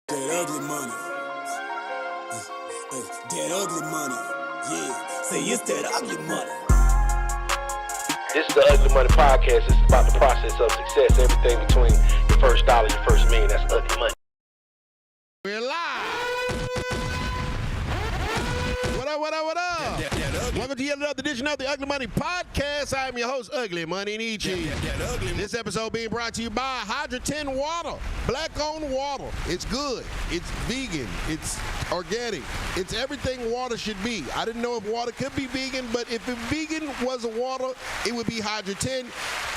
That ugly money. That ugly money. Yeah. Say it's that ugly money. This is the Ugly Money Podcast. It's about the process of success. Everything between your first dollar, your first million. That's ugly money. We're live. What up, what up, what up? Welcome to yet another edition of the Ugly Money Podcast. I am your host, Ugly Moneytv. This episode being brought to you by Hudgins Water. Black-owned water. It's good. It's vegan. It's organic. It's everything water should be. I didn't know if water could be vegan, but if vegan was a water, it would be Hudgins.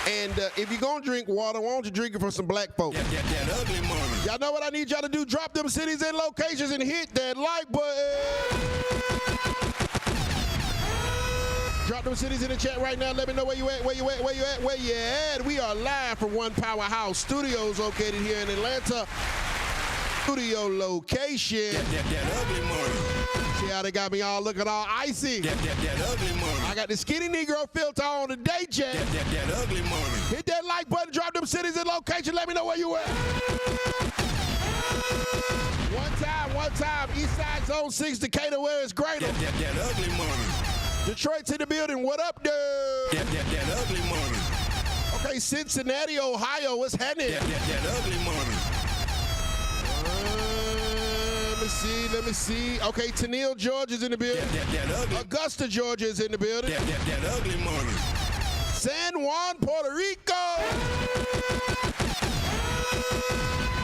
And if you're going to drink water, why don't you drink it for some black folks? Ugly money. Y'all know what I need y'all to do? Drop them cities and locations and hit that like button. Drop them cities in the chat right now. Let me know where you at, where you at, where you at, where you at. We are live from One Powerhouse Studios located here in Atlanta. Studio location. That ugly money. See how they got me all looking all icy. That ugly money. I got the skinny Negro filter on today, chat. That ugly money. Hit that like button, drop them cities and location. Let me know where you at. One time, East Side Zone 6, Decatur, where it's greater. That ugly money. Detroit's in the building. What up, dude? That ugly money. Okay, Cincinnati, Ohio. What's happening? That ugly money. Let me see. Okay, Tennille, Georgia's in the building. That ugly. Augusta, Georgia is in the building. That ugly money. San Juan, Puerto Rico.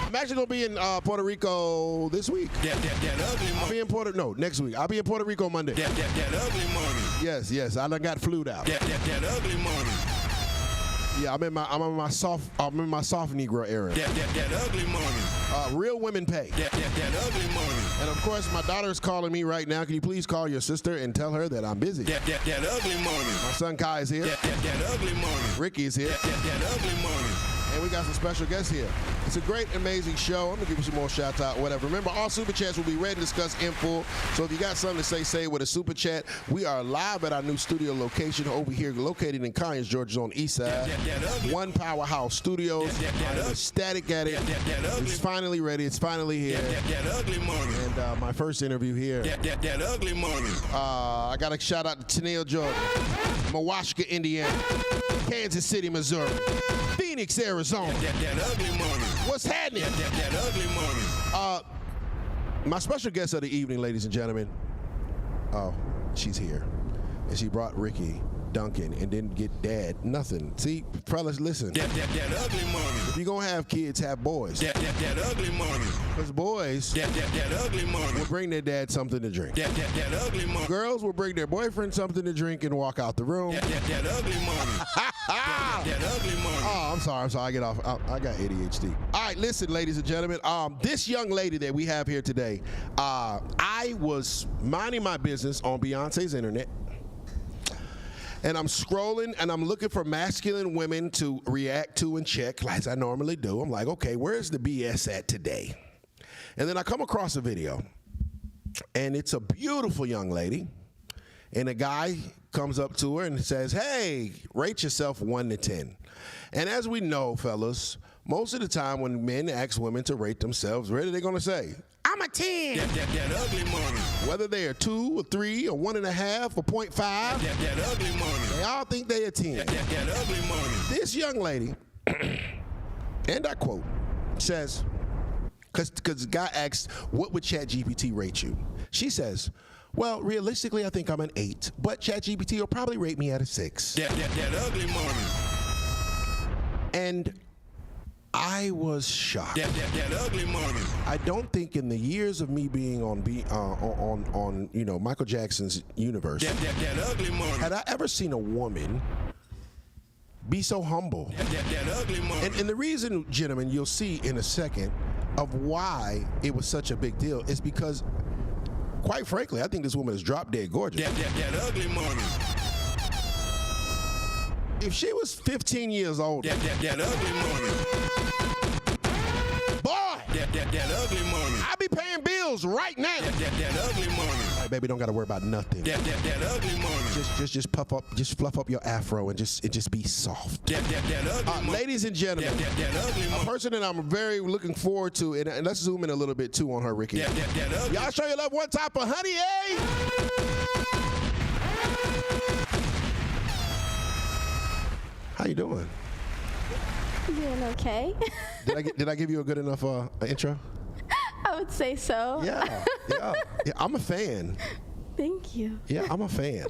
I'm actually gonna be in Puerto Rico this week. That ugly money. I'll be next week. I'll be in Puerto Rico Monday. That ugly money. Yes. I done got flued out. That ugly money. Yeah, I'm in my soft Negro era. That ugly money. Real women pay. That ugly money. And of course, my daughter is calling me right now. Can you please call your sister and tell her that I'm busy? That ugly money. My son Kai is here. That ugly money. Ricky is here. That ugly money. And we got some special guests here. It's a great, amazing show. I'm going to give you some more shout out, whatever. Remember, all super chats will be read and discussed in full. So if you got something to say with a super chat. We are live at our new studio location over here, located in Conyers, Georgia, on the east side. One Powerhouse Studios. I'm ecstatic at it. It's finally ready. It's finally here. That ugly money. And my first interview here. That ugly money. I got to shout out to Tennille, Georgia, Milwaukee, Indiana, Kansas City, Missouri, Phoenix, Arizona. That ugly money. What's happening? That ugly money. My special guest of the evening, ladies and gentlemen. Oh, she's here. And she brought Ricky Duncan and didn't get dad nothing. See, fellas, listen. That ugly money. If you're going to have kids, have boys. That ugly money. Because boys That ugly money. will bring their dad something to drink. That ugly money. Girls will bring their boyfriend something to drink and walk out the room. That ugly money. That ugly money. Oh, I'm sorry. I get off. I got ADHD. All right, listen, ladies and gentlemen. This young lady that we have here today, I was minding my business on Beyonce's internet, and I'm scrolling, and I'm looking for masculine women to react to and check, as I normally do. I'm like, okay, where's the BS at today? And then I come across a video, and it's a beautiful young lady, and a guy comes up to her and says, hey, rate yourself 1 to 10. And as we know, fellas, most of the time when men ask women to rate themselves, what are they going to say? I'm a 10. That ugly money. Whether they are 2 or 3 or 1.5 or 0.5, That ugly money. they all think they are 10. That ugly money. This young lady, and I quote, says, because the guy asked, what would ChatGPT rate you? She says, well, realistically, I think I'm an 8, but ChatGPT will probably rate me at a 6. That ugly money. And I was shocked. That ugly money. I don't think in the years of me being on Michael Jackson's universe, That ugly money. had I ever seen a woman be so humble. That ugly money. And the reason, gentlemen, you'll see in a second of why it was such a big deal is because, quite frankly, I think this woman is drop dead gorgeous. That ugly money. If she was 15 years old, That ugly money. boy, That ugly money. I'd be paying bills bills right now. That ugly money. All right, baby, don't gotta worry about nothing. That ugly money. Just puff up, just fluff up your afro and just be soft. That ugly money. Ladies and gentlemen, That ugly a money. person that I'm very looking forward to, and let's zoom in a little bit too on her, Ricky. That ugly. Y'all show your love one time for Honey, eh? How you doing? Doing okay. Did I give you a good enough intro? I would say so. Yeah. I'm a fan. Thank you. Yeah, I'm a fan.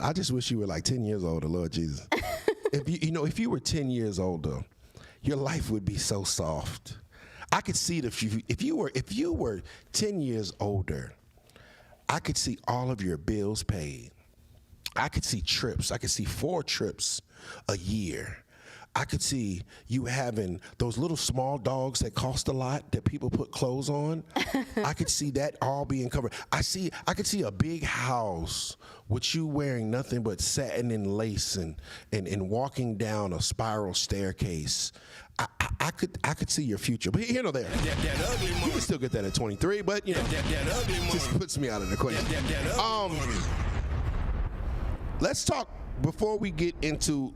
I just wish you were like 10 years older, Lord Jesus. If you were 10 years older, your life would be so soft. I could see if you were 10 years older, I could see all of your bills paid. I could see trips. I could see 4 trips a year. I could see you having those little small dogs that cost a lot that people put clothes on. I could see that all being covered. I could see a big house with you wearing nothing but satin and lace and walking down a spiral staircase. I could see your future, but here nor there. That ugly money. You can still get that at 23, but That ugly money. just puts me out of the question. That ugly money. Let's talk before we get into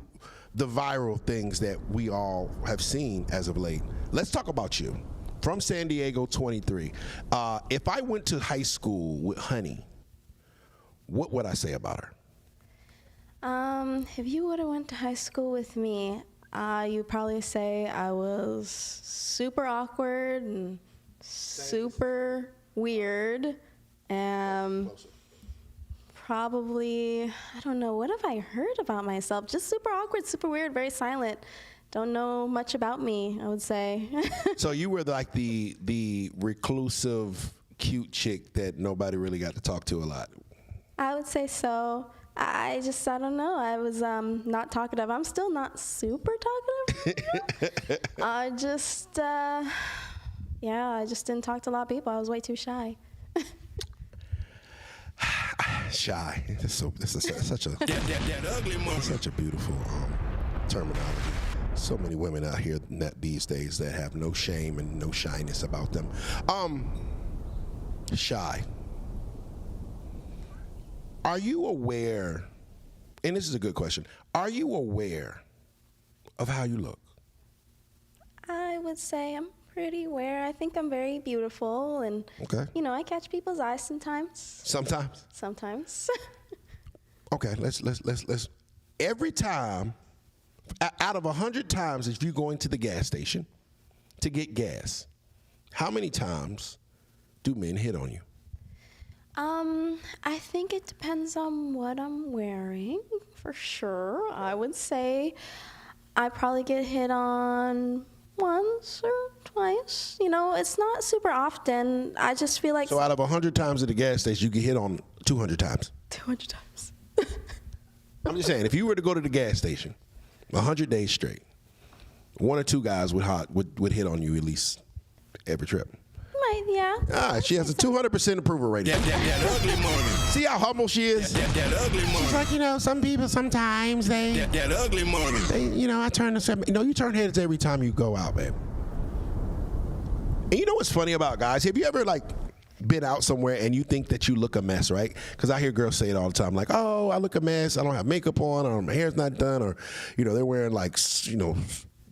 the viral things that we all have seen as of late. Let's talk about you. From San Diego, 23. If I went to high school with Honey, what would I say about her? If you would have went to high school with me, you'd probably say I was super awkward and super weird. Probably, I don't know, what have I heard about myself? Just super awkward, super weird, very silent. Don't know much about me, I would say. So you were like the reclusive, cute chick that nobody really got to talk to a lot. I would say so. I don't know. I was not talkative. I'm still not super talkative. I just didn't talk to a lot of people. I was way too shy. Shy. This is such a That ugly money. such a beautiful terminology. So many women out here these days that have no shame and no shyness about them. Shy. Are you aware, and this is a good question, are you aware of how you look? I would say I'm pretty aware. I think I'm very beautiful, and Okay. I catch people's eyes sometimes. Sometimes. Sometimes. Okay, let's every time, out of 100 times if you go into the gas station to get gas, how many times do men hit on you? I think it depends on what I'm wearing, for sure. I would say I probably get hit on once or twice. It's not super often. I just feel like So out of 100 times at the gas station, you get hit on 200 times. 200 times. I'm just saying, if you were to go to the gas station 100 days straight, 1 or 2 guys would hit on you at least every trip. Yeah. She has a 200% approval rating. That ugly money. See how humble she is? That ugly money. She's like, some people sometimes That ugly money. I turn to you turn heads every time you go out, babe. And you know what's funny about guys? Have you ever been out somewhere and you think that you look a mess, right? Because I hear girls say it all the time, like, oh, I look a mess. I don't have makeup on, or my hair's not done, or they're wearing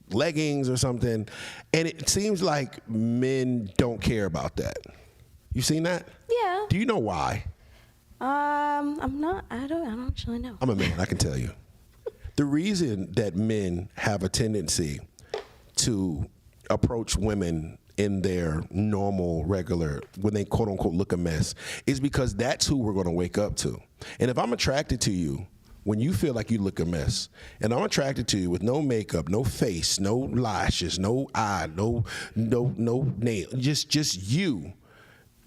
leggings or something. And it seems like men don't care about that. You seen that? Yeah. Do you know why? I don't actually know. I'm a man, I can tell you. The reason that men have a tendency to approach women in their normal, regular, when they quote unquote look a mess, is because that's who we're going to wake up to. And if I'm attracted to you when you feel like you look a mess, and I'm attracted to you with no makeup, no face, no lashes, no eye, no nail, just you,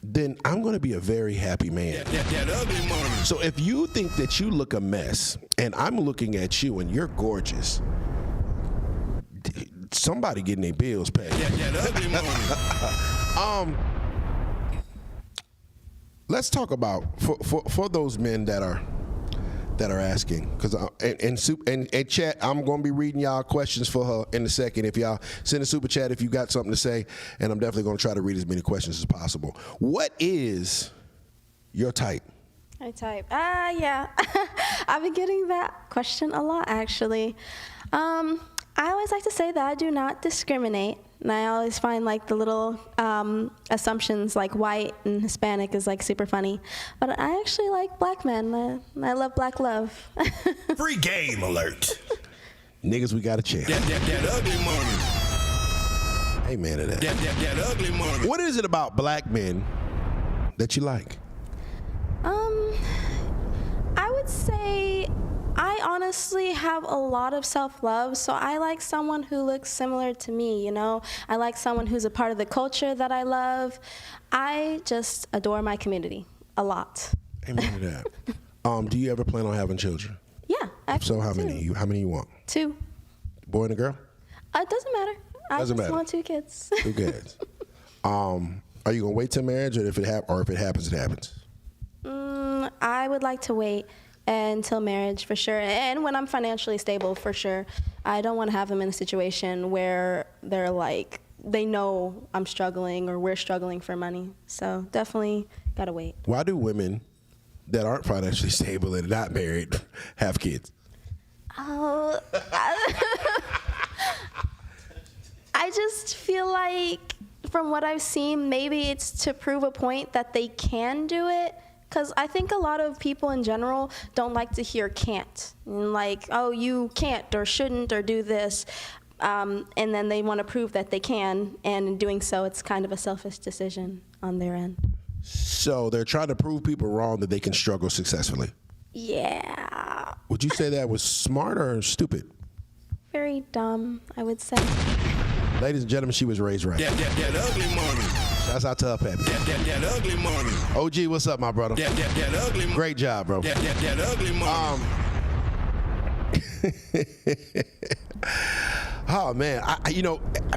then I'm going to be a very happy man. That ugly money. So if you think that you look a mess and I'm looking at you and you're gorgeous, somebody getting their bills paid. That ugly money. Let's talk about for those men that that are asking, because and chat, I'm going to be reading y'all questions for her in a second. If y'all send a super chat if you got something to say, and I'm definitely going to try to read as many questions as possible. What is your type? My type? Yeah. I've been getting that question a lot, actually. I always like to say that I do not discriminate. And I always find like the little assumptions like white and Hispanic is like super funny. But I actually like black men. I love black love. Free game alert. Niggas, we got a chance. That ugly money. Amen to that. That ugly money. What is it about black men that you like? I would say I honestly have a lot of self-love, so I like someone who looks similar to me, you know? I like someone who's a part of the culture that I love. I just adore my community a lot. Amen to that. Do you ever plan on having children? Yeah, actually. So how many? How many you want? 2. Boy and a girl? It doesn't matter. I Doesn't just matter. want 2 kids. 2 kids. Are you gonna wait till marriage, or if it happens, it happens? I would like to wait until marriage for sure, and when I'm financially stable for sure. I don't want to have them in a situation where they're like, they know I'm struggling or we're struggling for money. So definitely gotta wait. Why do women that aren't financially stable and not married have kids? Oh, I just feel like from what I've seen, maybe it's to prove a point that they can do it. Because I think a lot of people in general don't like to hear can't. And like, oh, you can't or shouldn't or do this. And then they want to prove that they can. And in doing so, it's kind of a selfish decision on their end. So they're trying to prove people wrong that they can struggle successfully. Yeah. Would you say that was smart or stupid? Very dumb, I would say. Ladies and gentlemen, she was raised right. That ugly money. Shouts out to her, Pappy. That ugly money. OG, what's up, my brother? That ugly money. Great job, bro. That ugly money. Oh man,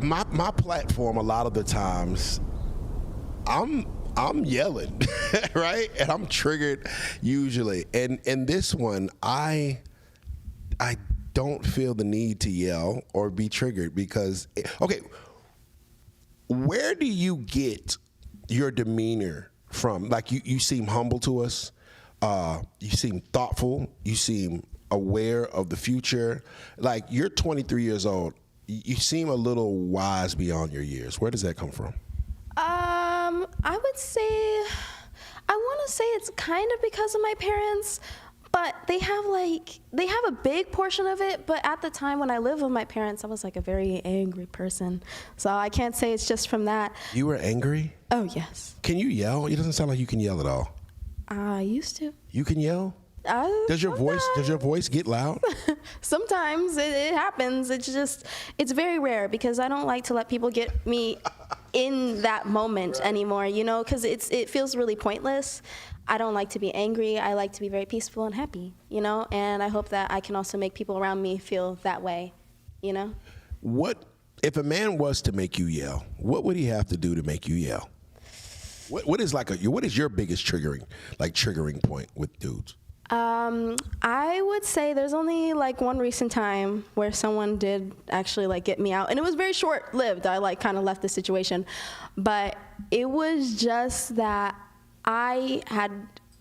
my platform a lot of the times, I'm yelling, right? And I'm triggered usually. And this one, I don't feel the need to yell or be triggered because, okay, where do you get your demeanor from? Like you seem humble to us. You seem thoughtful. You seem aware of the future. Like you're 23 years old. You seem a little wise beyond your years. Where does that come from? I would say, I want to say it's kind of because of my parents, but they have a big portion of it. But at the time when I lived with my parents, I was like a very angry person. So I can't say it's just from that. You were angry? Oh, yes. Can you yell? It doesn't sound like you can yell at all. I used to. You can yell? Does your voice get loud? Sometimes it happens. It's very rare because I don't like to let people get me in that moment anymore, you know, because it feels really pointless. I don't like to be angry. I like to be very peaceful and happy, you know, and I hope that I can also make people around me feel that way, you know. What if a man was to make you yell? What would he have to do to make you yell? What is your biggest triggering point with dudes? I would say there's only like one recent time where someone did actually like get me out, and it was very short-lived. I like kind of left the situation, but it was just that I had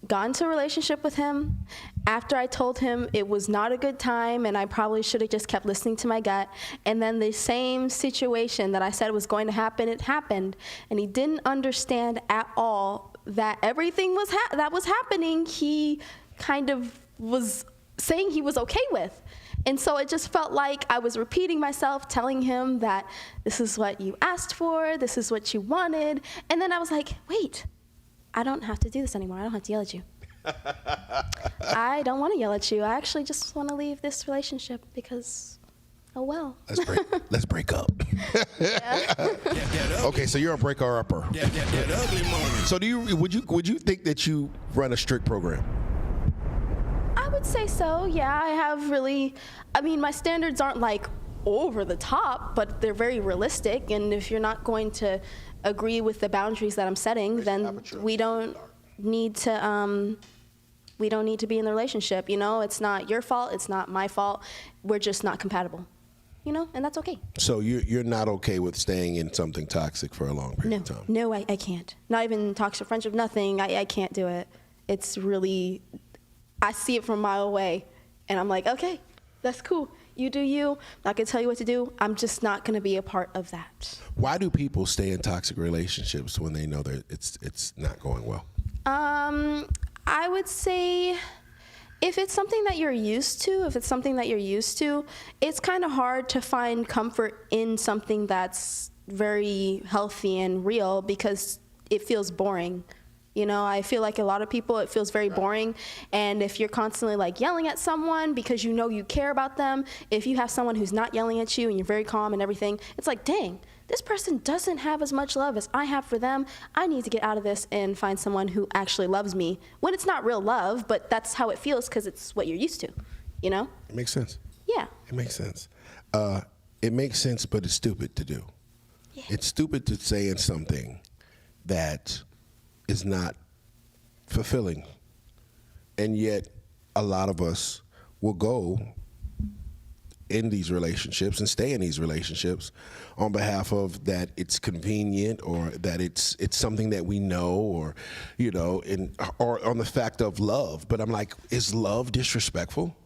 gotten into a relationship with him after I told him it was not a good time and I probably should have just kept listening to my gut. And then the same situation that I said was going to happen, it happened, and he didn't understand at all that everything that was happening, he kind of was saying he was okay with. And so it just felt like I was repeating myself, telling him that this is what you asked for, this is what you wanted. And then I was like, wait, I don't have to do this anymore. I don't have to yell at you. I don't want to yell at you. I actually just want to leave this relationship because, oh well. Let's break up. Okay, so you're a breaker-upper. So would you think that you run a strict program? I would say so, yeah. I have my standards aren't like over the top, but they're very realistic. And if you're not going to agree with the boundaries that I'm setting, then we don't need to we don't need to be in the relationship. You know, it's not your fault. It's not my fault. We're just not compatible. You know, and that's okay. So you're not okay with staying in something toxic for a long period of time? No, I can't. Not even toxic friendship, nothing. I can't do it. It's really, I see it from a mile away, and I'm like, okay, that's cool. You do you. I'm not going to tell you what to do. I'm just not going to be a part of that. Why do people stay in toxic relationships when they know that it's not going well? I would say if it's something that you're used to, it's kind of hard to find comfort in something that's very healthy and real because it feels boring. You know, I feel like a lot of people, it feels very boring. And if you're constantly like yelling at someone because you know you care about them, if you have someone who's not yelling at you and you're very calm and everything, it's like, dang, this person doesn't have as much love as I have for them. I need to get out of this and find someone who actually loves me. When it's not real love, but that's how it feels because it's what you're used to, you know? It makes sense. Yeah. It makes sense. It makes sense, but it's stupid to do. Yeah. It's stupid to say in something that is not fulfilling. And yet a lot of us will go in these relationships and stay in these relationships on behalf of that it's convenient or that it's something that we know or, you know, or on the fact of love. But I'm like, is love disrespectful?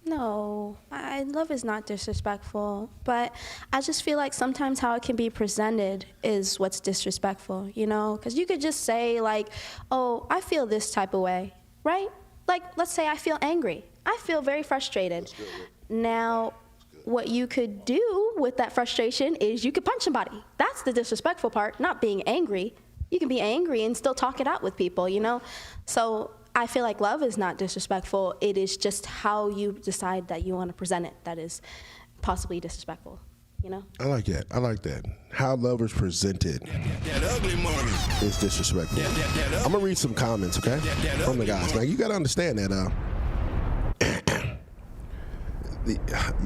No, love is not disrespectful, but I just feel like sometimes how it can be presented is what's disrespectful, you know? Because you could just say like, oh, I feel this type of way, right? Like, let's say I feel angry. I feel very frustrated. Now, what you could do with that frustration is you could punch somebody. That's the disrespectful part, not being angry. You can be angry and still talk it out with people, you know? So I feel like love is not disrespectful. It is just how you decide that you want to present it that is possibly disrespectful, you know? I like that. I like that. How love is presented That ugly money. is disrespectful. I'm going to read some comments, okay, from the guys. Now, you got to understand that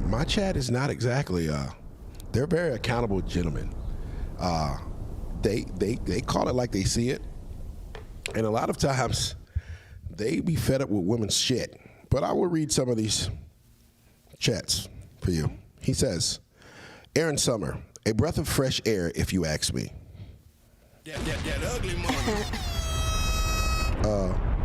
my chat is not exactly, they're very accountable gentlemen. They call it like they see it. And a lot of times, they be fed up with women's shit. But I will read some of these chats for you. He says, Aaron Summer, a breath of fresh air, if you ask me. That ugly money.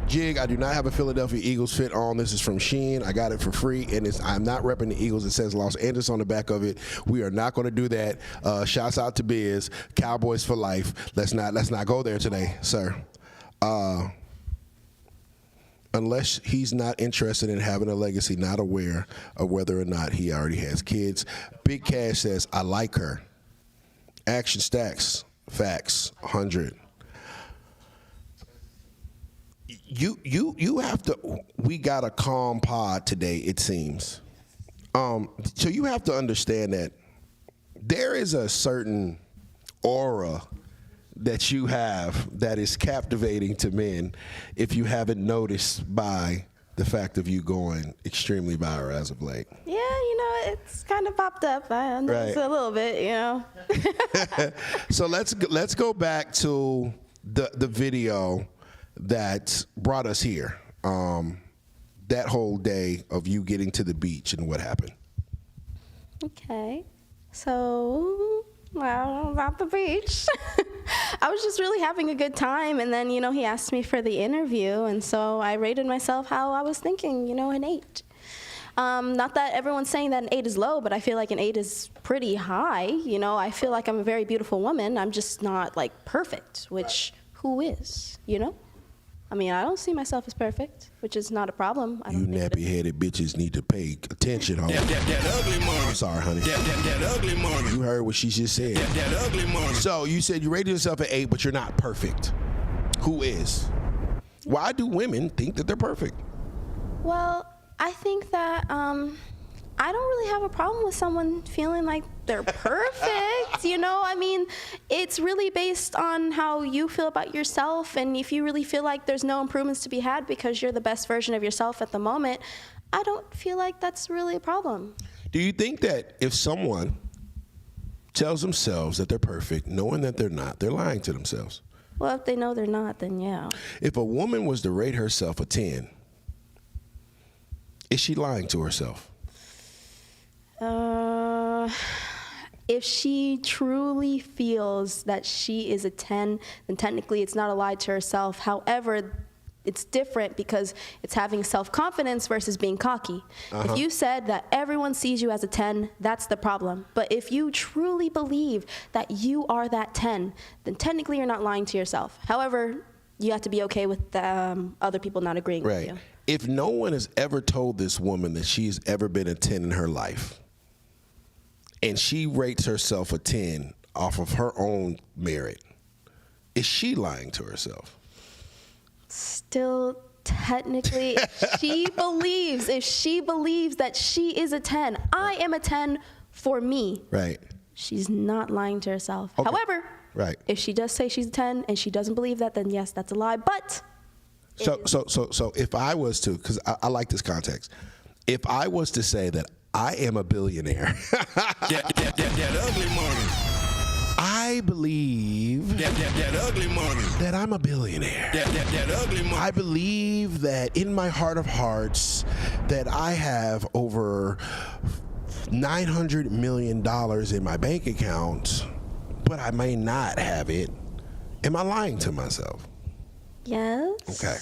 Jig, I do not have a Philadelphia Eagles fit on. This is from Sheen. I got it for free, and I'm not repping the Eagles. It says Los Angeles on the back of it. We are not going to do that. Shouts out to Bizz, Cowboys for life. Let's not go there today, sir. Unless he's not interested in having a legacy, not aware of whether or not he already has kids. Big Cash says, I like her. Action Stacks, facts, 100. You have to, we got a calm pod today, it seems. So you have to understand that there is a certain aura that you have that is captivating to men if you haven't noticed by the fact of you going extremely viral as of late. Yeah, you know, it's kind of popped up. I noticed a little bit, you know. So let's go back to the video that brought us here. That whole day of you getting to the beach and what happened. Okay, so, well, about the beach. I was just really having a good time, and then, you know, he asked me for the interview, and so I rated myself how I was thinking, you know, an 8. Not that everyone's saying that an 8 is low, but I feel like an 8 is pretty high, you know. I feel like I'm a very beautiful woman. I'm just not, like, perfect, which who is, you know? I mean, I don't see myself as perfect, which is not a problem. I don't You think nappy-headed bitches need to pay attention, homie. That ugly money. I'm sorry, honey. That ugly money. You heard what she just said. That ugly money. So you said you rated yourself an 8, but you're not perfect. Who is? Why do women think that they're perfect? Well, I think that I don't really have a problem with someone feeling like they're perfect, you know? I mean, it's really based on how you feel about yourself, and if you really feel like there's no improvements to be had because you're the best version of yourself at the moment, I don't feel like that's really a problem. Do you think that if someone tells themselves that they're perfect, knowing that they're not, they're lying to themselves? Well, if they know they're not, then yeah. If a woman was to rate herself a 10, Is she lying to herself? If she truly feels that she is a 10, then technically it's not a lie to herself. However, it's different because it's having self-confidence versus being cocky. If you said that everyone sees you as a 10, that's the problem. But if you truly believe that you are that 10, then technically you're not lying to yourself. However, you have to be okay with other people not agreeing with you. If no one has ever told this woman that she's ever been a 10 in her life, and she rates herself a 10 off of her own merit, is she lying to herself? Still, technically, if she believes that she is a 10, I am a 10 for me. Right. She's not lying to herself. Okay. However, if she does say she's a 10 and she doesn't believe that, then yes, that's a lie. But so if I was to, because I like this context, if I was to say that I am a billionaire, That ugly money. I believe That ugly money. that I'm a billionaire. That ugly money. I believe that in my heart of hearts that I have over $900 million in my bank account, but I may not have it. Am I lying to myself? yes. Okay.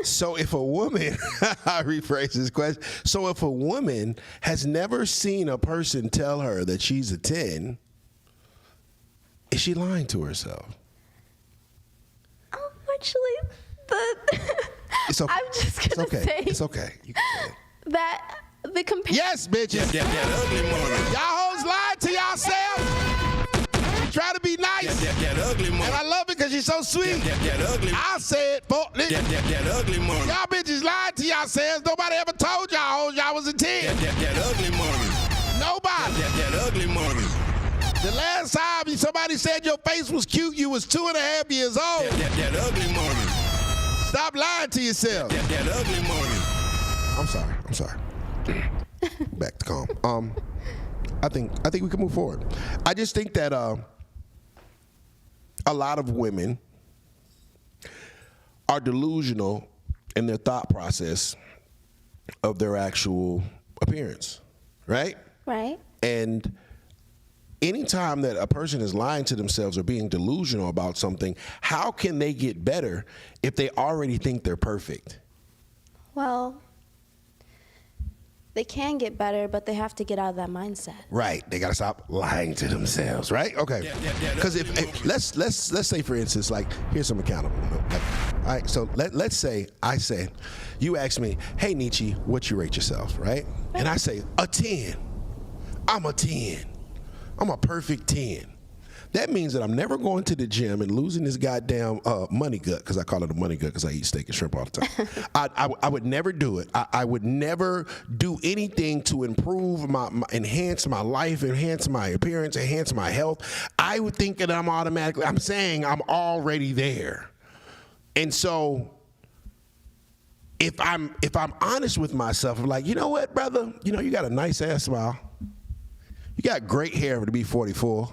So if a woman, I rephrase this question. So if a woman has never seen a person tell her that she's a 10, is she lying to herself? Actually, It's okay. I'm just gonna say It's okay. You can say it. that the comparison. Yes, bitches. That ugly money. Y'all hoes lying to yourselves. Try to be nice. That ugly money. And I love it because you're so sweet. That ugly. I said, fuck this. That ugly money. Y'all bitches lied to yourselves. Nobody ever told y'all hoes y'all was a 10. That ugly money. Nobody. That ugly money. The last time somebody said your face was cute, you was 2.5 years old. That ugly money. Stop lying to yourself. That ugly money. I'm sorry. Back to calm. I think we can move forward. I just think that a lot of women are delusional in their thought process of their actual appearance, right? Right. And anytime that a person is lying to themselves or being delusional about something, how can they get better if they already think they're perfect? Well, they can get better, but they have to get out of that mindset. Right. They gotta stop lying to themselves, right? Okay. Because if let's say for instance, like here's some accountable. Like, all right. So let's say I say, you ask me, hey Nietzsche, what you rate yourself, right? And I say a 10. I'm a 10. I'm a perfect 10. That means that I'm never going to the gym and losing this goddamn money gut, because I call it a money gut because I eat steak and shrimp all the time. I would never do it. I would never do anything to improve enhance my life, enhance my appearance, enhance my health. I would think that I'm saying I'm already there. And so if I'm honest with myself, I'm like, you know what, brother? You know, you got a nice ass smile. You got great hair to be 44.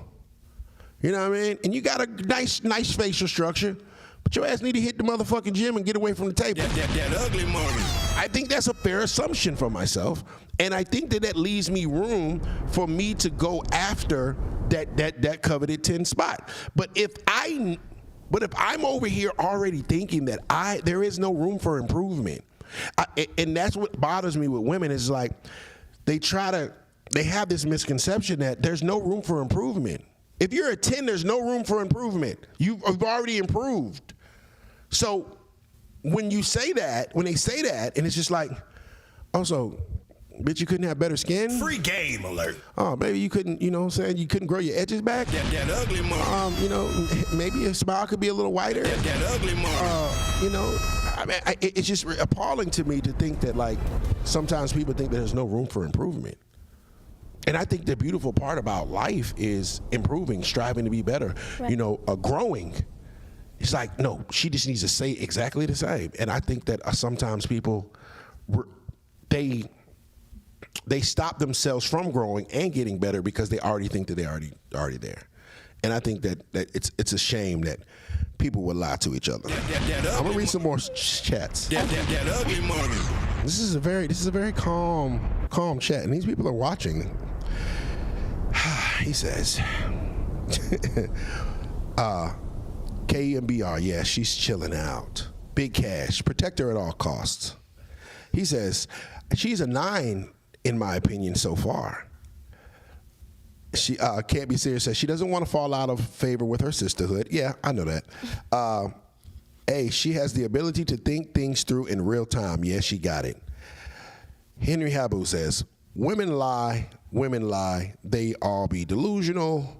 You know what I mean? And you got a nice facial structure, but your ass need to hit the motherfucking gym and get away from the table. That ugly money. I think that's a fair assumption for myself, and I think that leaves me room for me to go after that coveted 10 spot. But if I'm over here already thinking that there is no room for improvement, and that's what bothers me with women is like they have this misconception that there's no room for improvement. If you're a 10, there's no room for improvement. You've already improved. So when they say that, and it's just like, oh, so, bitch, you couldn't have better skin? Free game alert. Oh, maybe you couldn't, you know what I'm saying? You couldn't grow your edges back? That ugly money. You know, maybe your smile could be a little whiter. That ugly money. You know, I mean, it's just appalling to me to think that, like, sometimes people think there's no room for improvement. And I think the beautiful part about life is improving, striving to be better, right. You know, growing. It's like, no, she just needs to say exactly the same. And I think that sometimes people, they stop themselves from growing and getting better because they already think that they're already there. And I think that it's a shame that people would lie to each other. I'm going to read some more chats. That ugly money. This is a very calm chat, and these people are watching. He says, KMBR, yeah, she's chilling out. Big cash, protect her at all costs. He says, she's a 9 in my opinion so far. She can't be serious. Says she doesn't want to fall out of favor with her sisterhood. Yeah, I know that. She has the ability to think things through in real time. Yeah, she got it. Henry Habu says, women lie, they all be delusional.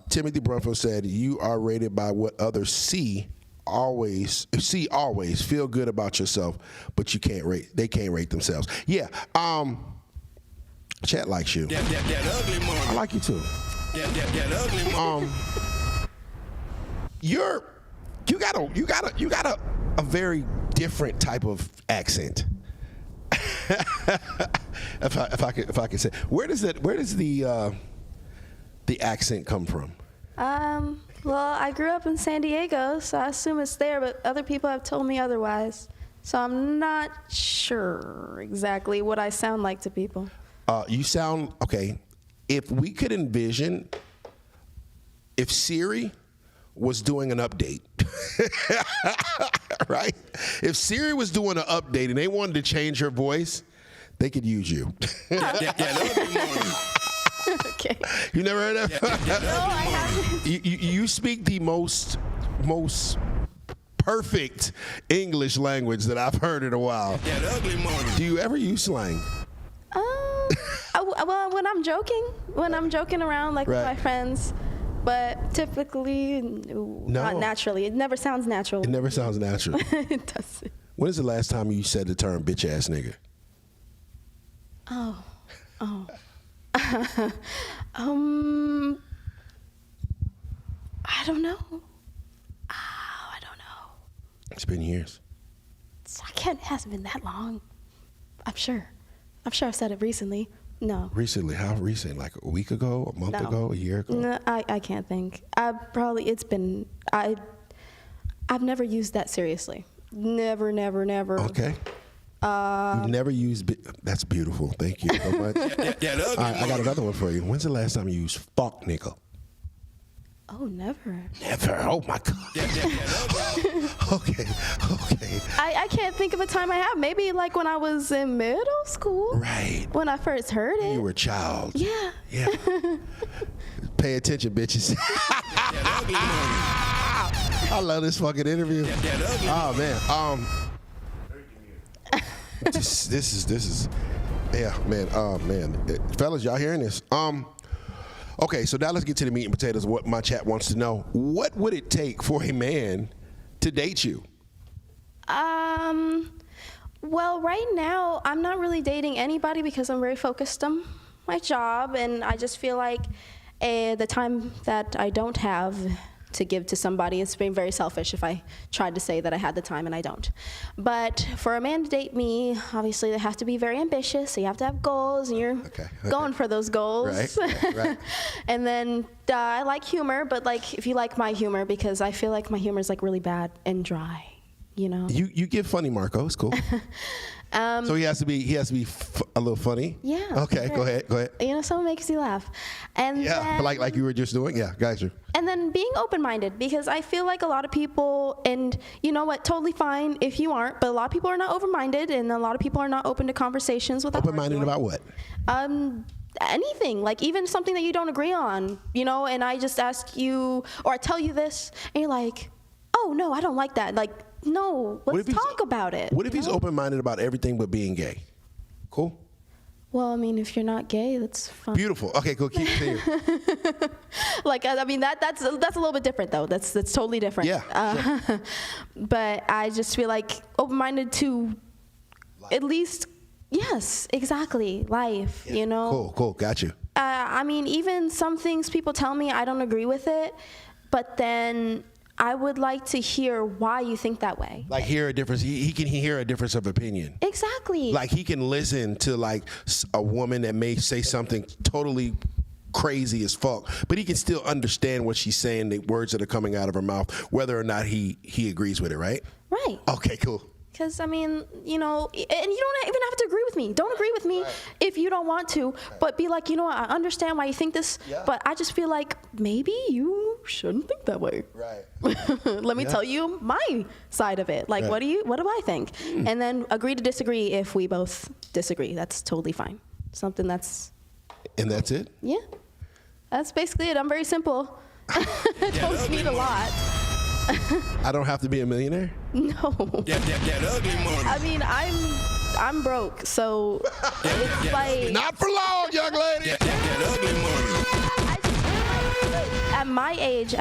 Timothy Brunfield said, you are rated by what others see always. Feel good about yourself, but they can't rate themselves. Yeah, chat likes you. That ugly money. I like you too. That ugly money. You got a very different type of accent. if I could say, where does the accent come from? Well, I grew up in San Diego, so I assume it's there, but other people have told me otherwise. So I'm not sure exactly what I sound like to people. You sound, okay, if we could envision if Siri was doing an update, right? If Siri was doing an update and they wanted to change her voice, they could use you. That ugly money. Okay. You never heard that? No, I haven't. You speak the most perfect English language that I've heard in a while. That ugly money. Do you ever use slang? Well, when I'm joking around like with Right. my friends, but typically, not naturally. It never sounds natural. It never sounds natural. It doesn't. When is the last time you said the term bitch ass nigga? Oh. I don't know. I don't know. It's been years. It hasn't been that long. I'm sure I've said it recently. No. Recently? How recent? Like a week ago, a month ago, a year ago? No, I can't think. I've never used that seriously. Never. Okay. You've never used, that's beautiful. Thank you so much. That ugly All right, I got money. another one for you. When's the last time you used fuck nigga? Oh, never. Never. Oh my God. That ugly. Okay. I can't think of a time I have. Maybe like when I was in middle school. Right. When I first heard it. You were a child. Yeah. Yeah. Pay attention, bitches. That ugly money. I love this fucking interview. That ugly. Oh man. This is yeah, man. Fellas, y'all hearing this? Okay, so now let's get to the meat and potatoes. What my chat wants to know: what would it take for a man to date you? Well, right now I'm not really dating anybody because I'm very focused on my job, and I just feel like the time that I don't have to give to somebody, it's being very selfish if I tried to say that I had the time and I don't. But for a man to date me, obviously they have to be very ambitious, so you have to have goals, and you're going for those goals. Right. And then I like humor, but like if you like my humor, because I feel like my humor is like really bad and dry, you know? You give funny, Marco. It's cool. So he has to be a little funny. Yeah. Okay, sure. go ahead. You know, someone makes you laugh. And Yeah, then, like you were just doing. Yeah, got you. And then being open-minded, because I feel like a lot of people, and you know what, totally fine if you aren't, but a lot of people are not open-minded, and a lot of people are not open to conversations without Open-minded about what? anything, like even something that you don't agree on, you know, and I just ask you, or I tell you this, and you're like, oh no, I don't like that. Like, no, let's talk about it. What if he's open-minded about everything but being gay? Cool? Well, I mean, if you're not gay, that's fine. Beautiful. Okay, cool. Keep it here. Like, I mean, that's a little bit different, though. That's totally different. Yeah, sure. But I just feel like open-minded to at least, yes, exactly, life, you know? Cool. Got you. I mean, even some things people tell me, I don't agree with it, but then I would like to hear why you think that way. Like hear a difference. He can hear a difference of opinion. Exactly. Like he can listen to like a woman that may say something totally crazy as fuck, but he can still understand what she's saying, the words that are coming out of her mouth, whether or not he agrees with it, right? Right. Okay, cool. Because, I mean, you know, and you don't even have to agree with me. Don't agree with me if you don't want to. But be like, you know what, I understand why you think this, but I just feel like maybe you shouldn't think that way. Right. Let me tell you my side of it. Like, what do I think? And then agree to disagree if we both disagree. That's totally fine. Something that's... And that's it? Yeah. That's basically it. I'm very simple. I don't need a lot. I don't have to be a millionaire? No. That ugly money. I mean, I'm broke, so it's like... Not for long, young lady. That ugly money. At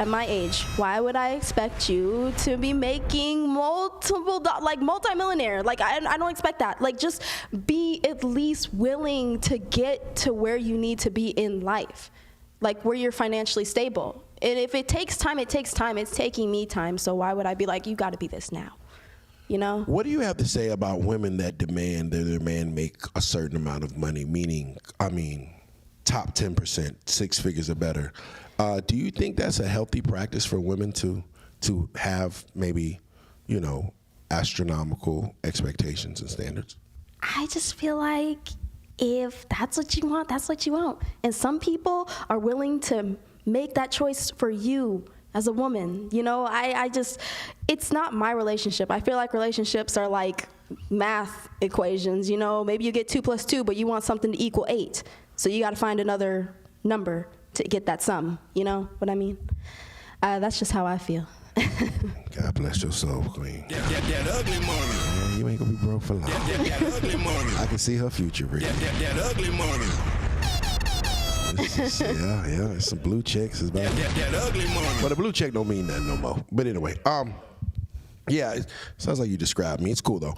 my age, why would I expect you to be making multi-millionaire? Like, I don't expect that. Like, just be at least willing to get to where you need to be in life. Like, where you're financially stable. And if it takes time, it takes time. It's taking me time, so why would I be like, you gotta be this now? You know? What do you have to say about women that demand that their man make a certain amount of money, meaning, I mean, top 10%, 6 figures or better? Do you think that's a healthy practice for women to have maybe, you know, astronomical expectations and standards? I just feel like if that's what you want, that's what you want. And some people are willing to make that choice for you as a woman. You know, I just, it's not my relationship. I feel like relationships are like math equations, you know, maybe you get 2 + 2, but you want something to equal 8. So you got to find another number to get that sum, you know what I mean? That's just how I feel. God bless your soul, queen. That ugly money. Man, you ain't gonna be broke for long. That ugly money. I can see her future, Rick. That ugly money. Yeah, it's some blue checks. That ugly money. But the blue check don't mean nothing no more. But anyway, yeah, it sounds like you described me. It's cool though.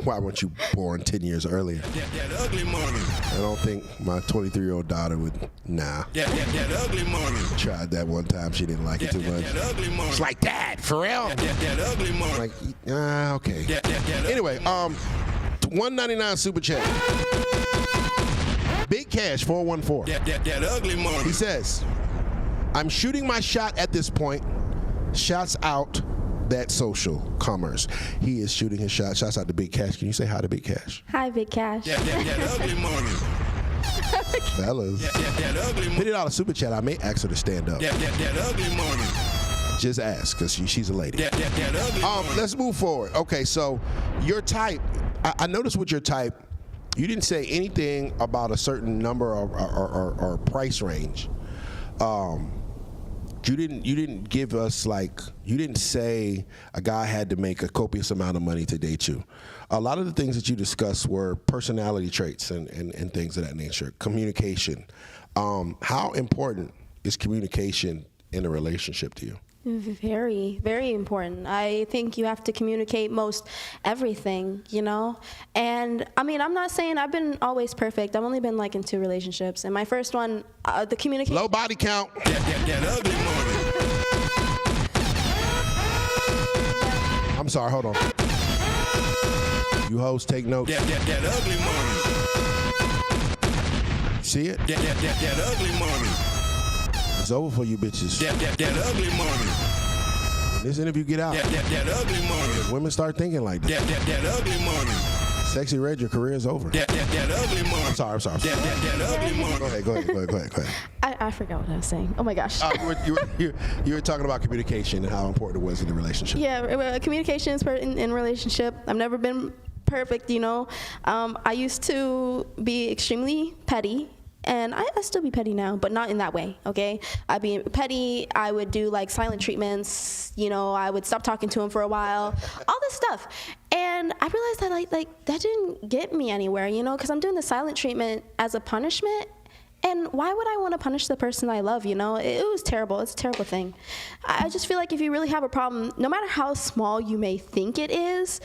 Why weren't you born 10 years earlier? That ugly money. I don't think my 23-year-old daughter would. Nah. That ugly money. Tried that one time. She didn't like it too much. That ugly money. It's like, Dad, for real? That ugly money. Like, okay. Anyway, $1.99 super chat. Big Cash 414. That ugly money. He says, I'm shooting my shot at this point. Shots out that social commerce. He is shooting his shot. Shouts out to Big Cash. Can you say hi to Big Cash? Hi, Big Cash. That ugly money. Fellas. That ugly money. $50 super chat. I may ask her to stand up. That ugly money. Just ask, because she's a lady. That ugly money. Let's move forward. Okay, so your type, I noticed with your type, you didn't say anything about a certain number or price range. You didn't give us, like, you didn't say a guy had to make a copious amount of money to date you. A lot of the things that you discussed were personality traits and things of that nature. Communication. How important is communication in a relationship to you? Very, very important. I think you have to communicate most everything, you know? And, I mean, I'm not saying I've been always perfect. I've only been, like, in 2 relationships. And my first one, the communication... Low body count. That ugly money. I'm sorry, hold on. You hoes take notes. That ugly money. See it? That ugly money. It's over for you bitches. That ugly money. When this interview get out, That ugly money. women start thinking like that. That ugly money. Sexy Red, your career is over. That ugly money. I'm sorry. That ugly money. Go ahead. I forgot what I was saying. Oh, my gosh. You were talking about communication and how important it was in the relationship. Yeah, communication is in relationship. I've never been perfect, you know. I used to be extremely petty. And I still be petty now, but not in that way, okay? I'd be petty, I would do like silent treatments, you know, I would stop talking to him for a while, all this stuff. And I realized that like that didn't get me anywhere, you know, because I'm doing the silent treatment as a punishment. And why would I want to punish the person I love, you know? It was terrible. It's a terrible thing. I just feel like if you really have a problem, no matter how small you may think it is,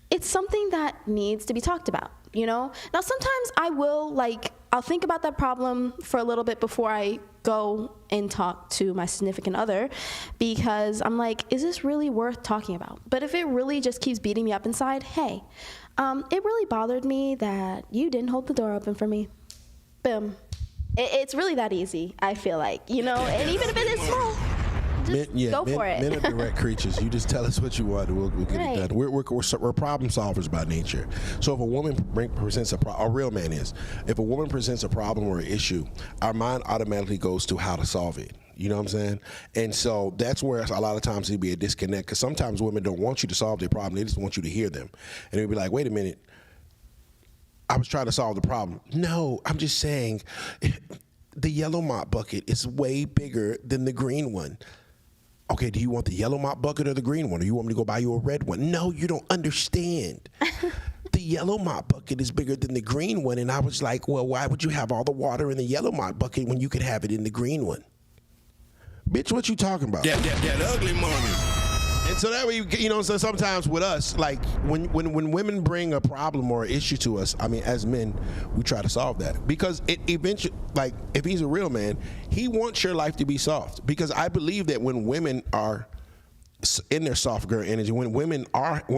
it's something that needs to be talked about, you know? Now, sometimes I'll think about that problem for a little bit before I go and talk to my significant other, because I'm like, is this really worth talking about? But if it really just keeps beating me up inside, hey, it really bothered me that you didn't hold the door open for me. Boom. It's really that easy, I feel like, you know? And even if it is small, just go for it. Men are direct creatures. You just tell us what you want, and we'll get Right. it done. We're problem solvers by nature. So if a woman presents a real man is, if a woman presents a problem or an issue, our mind automatically goes to how to solve it. You know what I'm saying? And so that's where a lot of times there'd be a disconnect, because sometimes women don't want you to solve their problem. They just want you to hear them. And they'd be like, wait a minute, I was trying to solve the problem. No, I'm just saying the yellow mop bucket is way bigger than the green one. Okay, do you want the yellow mop bucket or the green one? Or you want me to go buy you a red one? No, you don't understand. The yellow mop bucket is bigger than the green one. And I was like, well, why would you have all the water in the yellow mop bucket when you could have it in the green one? Bitch, what you talking about? That ugly money. And so that way, you know, so sometimes with us, like when women bring a problem or issue to us, I mean, as men, we try to solve that, because it eventually, like if he's a real man, he wants your life to be soft. Because I believe that when women are in their soft girl energy, when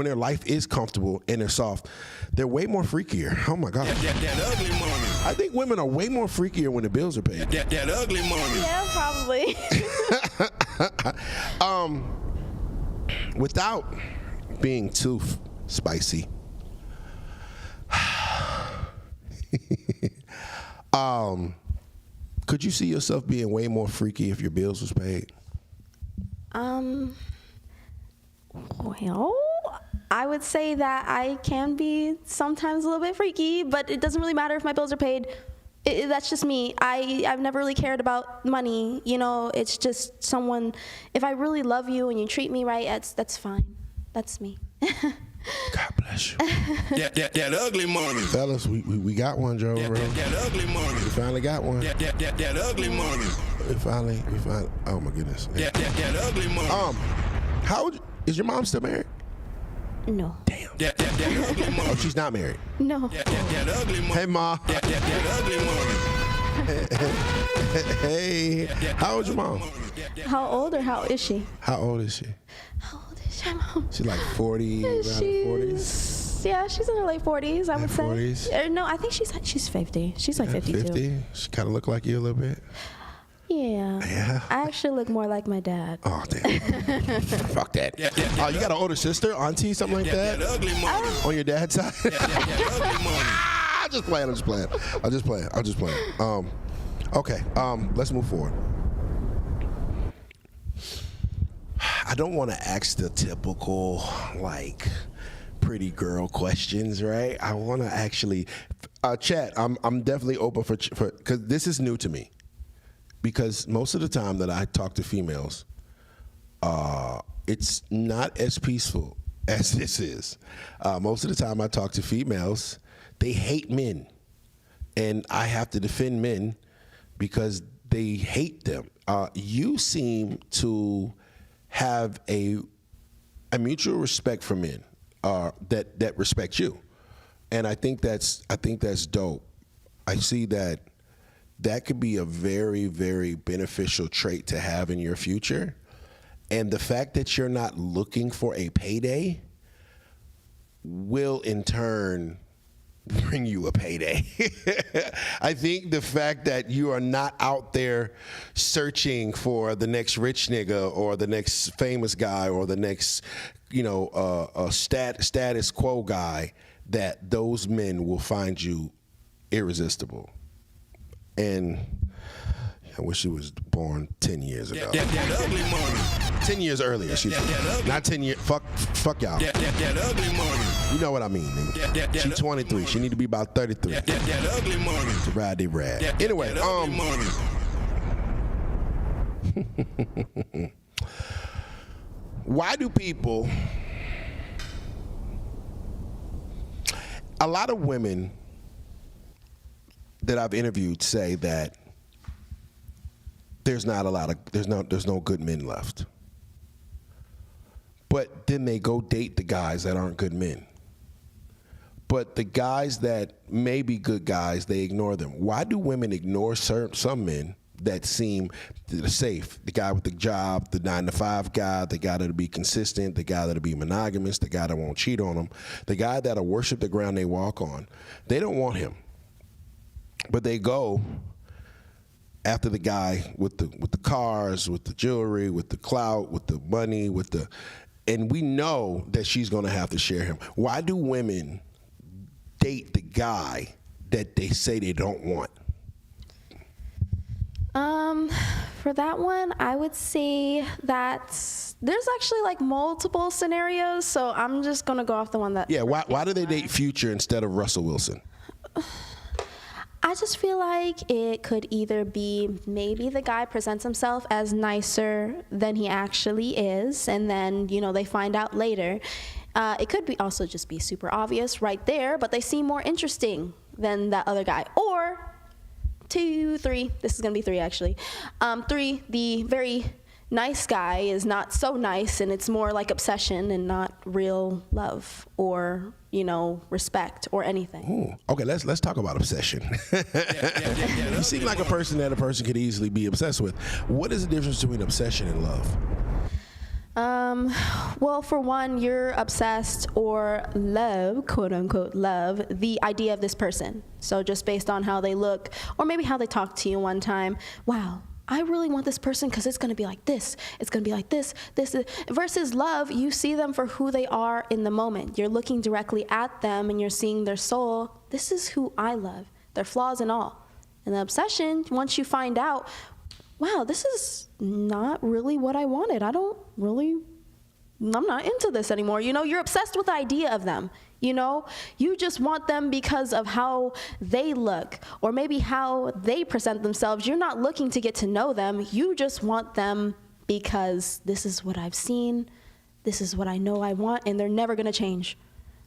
their life is comfortable and they're soft, they're way more freakier. Oh my God. That ugly money. I think women are way more freakier when the bills are paid. That ugly money. Yeah, probably. Without being too spicy, could you see yourself being way more freaky if your bills was paid? Well, I would say that I can be sometimes a little bit freaky, but it doesn't really matter if my bills are paid. That's just me. I've never really cared about money. You know, it's just someone, if I really love you and you treat me right, that's fine. That's me. God bless you. That ugly money. Fellas, we got one, Joe. That ugly money. We finally got one. That ugly money. We finally, oh my goodness. That ugly money. How old, is your mom still married? No. Damn. That ugly money. Oh, she's not married. No. That ugly money. Hey, Ma. That ugly money. Hey. How old's your mom? How old or how is she? How old is she? How old is your mom? She's like 40, around the 40s. Yeah, she's in her late 40s, I would say. 40s? No, I think she's 50. She's like 52. 50? She kind of look like you a little bit. Yeah. Yeah. I actually look more like my dad. Oh, damn. Fuck that. Oh, you got an older sister, auntie, something like that? That ugly money. On your dad's side? That ugly money. I'm just playing. Okay, let's move forward. I don't want to ask the typical, like, pretty girl questions, right? I want to actually, chat, I'm definitely open for, because this is new to me. Because most of the time that I talk to females, it's not as peaceful as this is. Most of the time I talk to females, they hate men. And I have to defend men because they hate them. You seem to have a mutual respect for men that respect you. And I think that's dope. I see that could be a very, very beneficial trait to have in your future. And the fact that you're not looking for a payday will in turn bring you a payday. I think the fact that you are not out there searching for the next rich nigga or the next famous guy or the next, status quo guy, that those men will find you irresistible. And I wish she was born 10 years ago. That ugly money. 10 years earlier, not 10 years. Fuck y'all. That ugly money. You know what I mean, nigga. She's 23. She need to be about 33 That ugly money. to ride the rad. Anyway, money. why do people? A lot of women that I've interviewed say that there's no good men left. But then they go date the guys that aren't good men. But the guys that may be good guys, they ignore them. Why do women ignore some men that seem safe? The guy with the job, the 9-to-5 guy, the guy that'll be consistent, the guy that'll be monogamous, the guy that won't cheat on them, the guy that'll worship the ground they walk on. They don't want him. But they go after the guy with the cars, with the jewelry, with the clout, with the money, and we know that she's going to have to share him. Why do women date the guy that they say they don't want? For that one, I would say that there's actually like multiple scenarios, so I'm just gonna go off the one that. Yeah, why do they date Future instead of Russell Wilson? I just feel like it could either be maybe the guy presents himself as nicer than he actually is, and then, you know, they find out later. It could be also just be super obvious right there, but they seem more interesting than that other guy. Or 2, 3, this is gonna be 3 actually. 3, the very nice guy is not so nice, and it's more like obsession and not real love or, you know, respect or anything. Ooh. Okay, let's talk about obsession. You seem like a person that a person could easily be obsessed with. What is the difference between obsession and love? Well, for one, you're obsessed or love, quote unquote, love the idea of this person. So just based on how they look or maybe how they talk to you one time, wow, I really want this person because it's going to be like this. It's going to be like this. Versus love, you see them for who they are in the moment. You're looking directly at them and you're seeing their soul. This is who I love, their flaws and all. And the obsession, once you find out, wow, this is not really what I wanted. I'm not into this anymore. You know, you're obsessed with the idea of them. You know, you just want them because of how they look or maybe how they present themselves. You're not looking to get to know them. You just want them because this is what I've seen. This is what I know I want, and they're never going to change.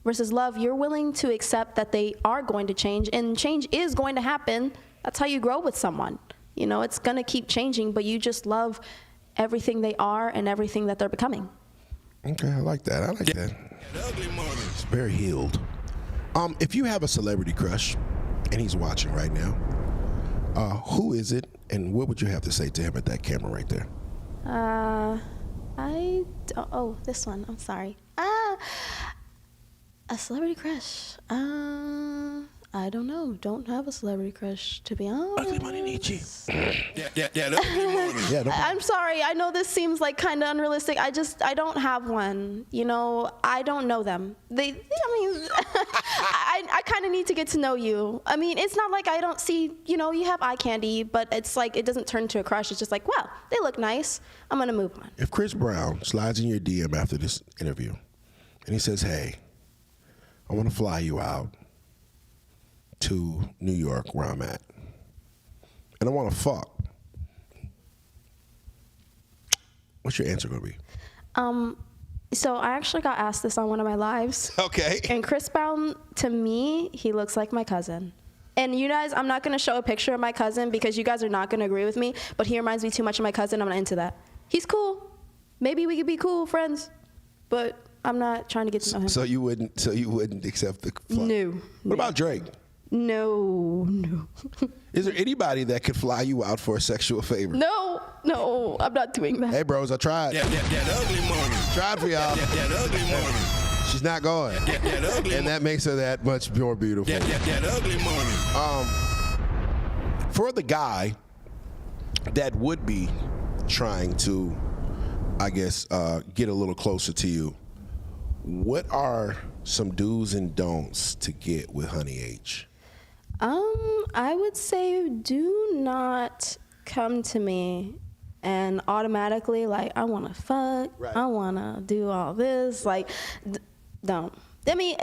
Versus love, you're willing to accept that they are going to change, and change is going to happen. That's how you grow with someone. You know, it's going to keep changing, but you just love everything they are and everything that they're becoming. Okay, I like that. It's very healed. If you have a celebrity crush, and he's watching right now, who is it, and what would you have to say to him at that camera right there? This one. I'm sorry. A celebrity crush. I don't know. Don't have a celebrity crush, to be honest. uglymoneyniche. I'm sorry. I know this seems like kind of unrealistic. I don't have one. You know, I don't know them. I kind of need to get to know you. I mean, it's not like I don't see, you know, you have eye candy, but it's like it doesn't turn to a crush. It's just like, wow, they look nice. I'm going to move on. If Chris Brown slides in your DM after this interview and he says, hey, I want to fly you out to New York where I'm at, and I want to fuck, what's your answer going to be? So I actually got asked this on one of my lives. Okay. And Chris Brown, to me, he looks like my cousin. And you guys, I'm not going to show a picture of my cousin because you guys are not going to agree with me, but he reminds me too much of my cousin. I'm not into that. He's cool. Maybe we could be cool friends, but I'm not trying to get to know him. So you wouldn't accept the flight? No. What about Drake? No. Is there anybody that could fly you out for a sexual favor? No, I'm not doing that. Hey, bros, I tried. That ugly money. Tried for y'all. That ugly money. She's not going. That ugly And that makes her that much more beautiful. That ugly money. For the guy that would be trying to, I guess, get a little closer to you, what are some do's and don'ts to get with Honey H? I would say do not come to me and automatically like, I want to fuck, right. I want to do all this. Like, don't. I mean,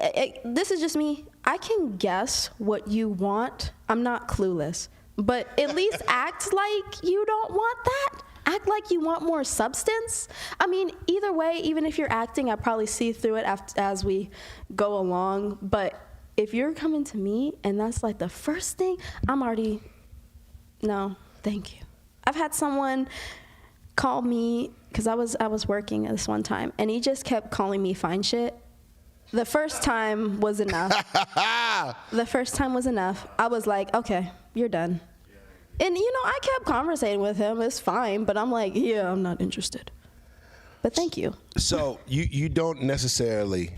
this is just me. I can guess what you want. I'm not clueless. But at least act like you don't want that. Act like you want more substance. I mean, either way, even if you're acting, I probably see through it as we go along. But if you're coming to me and that's like the first thing, I'm already, no, thank you. I've had someone call me, because I was working this one time, and he just kept calling me fine shit. The first time was enough. The first time was enough. I was like, okay, you're done. And, you know, I kept conversating with him. It's fine. But I'm like, yeah, I'm not interested. But thank you. So you don't necessarily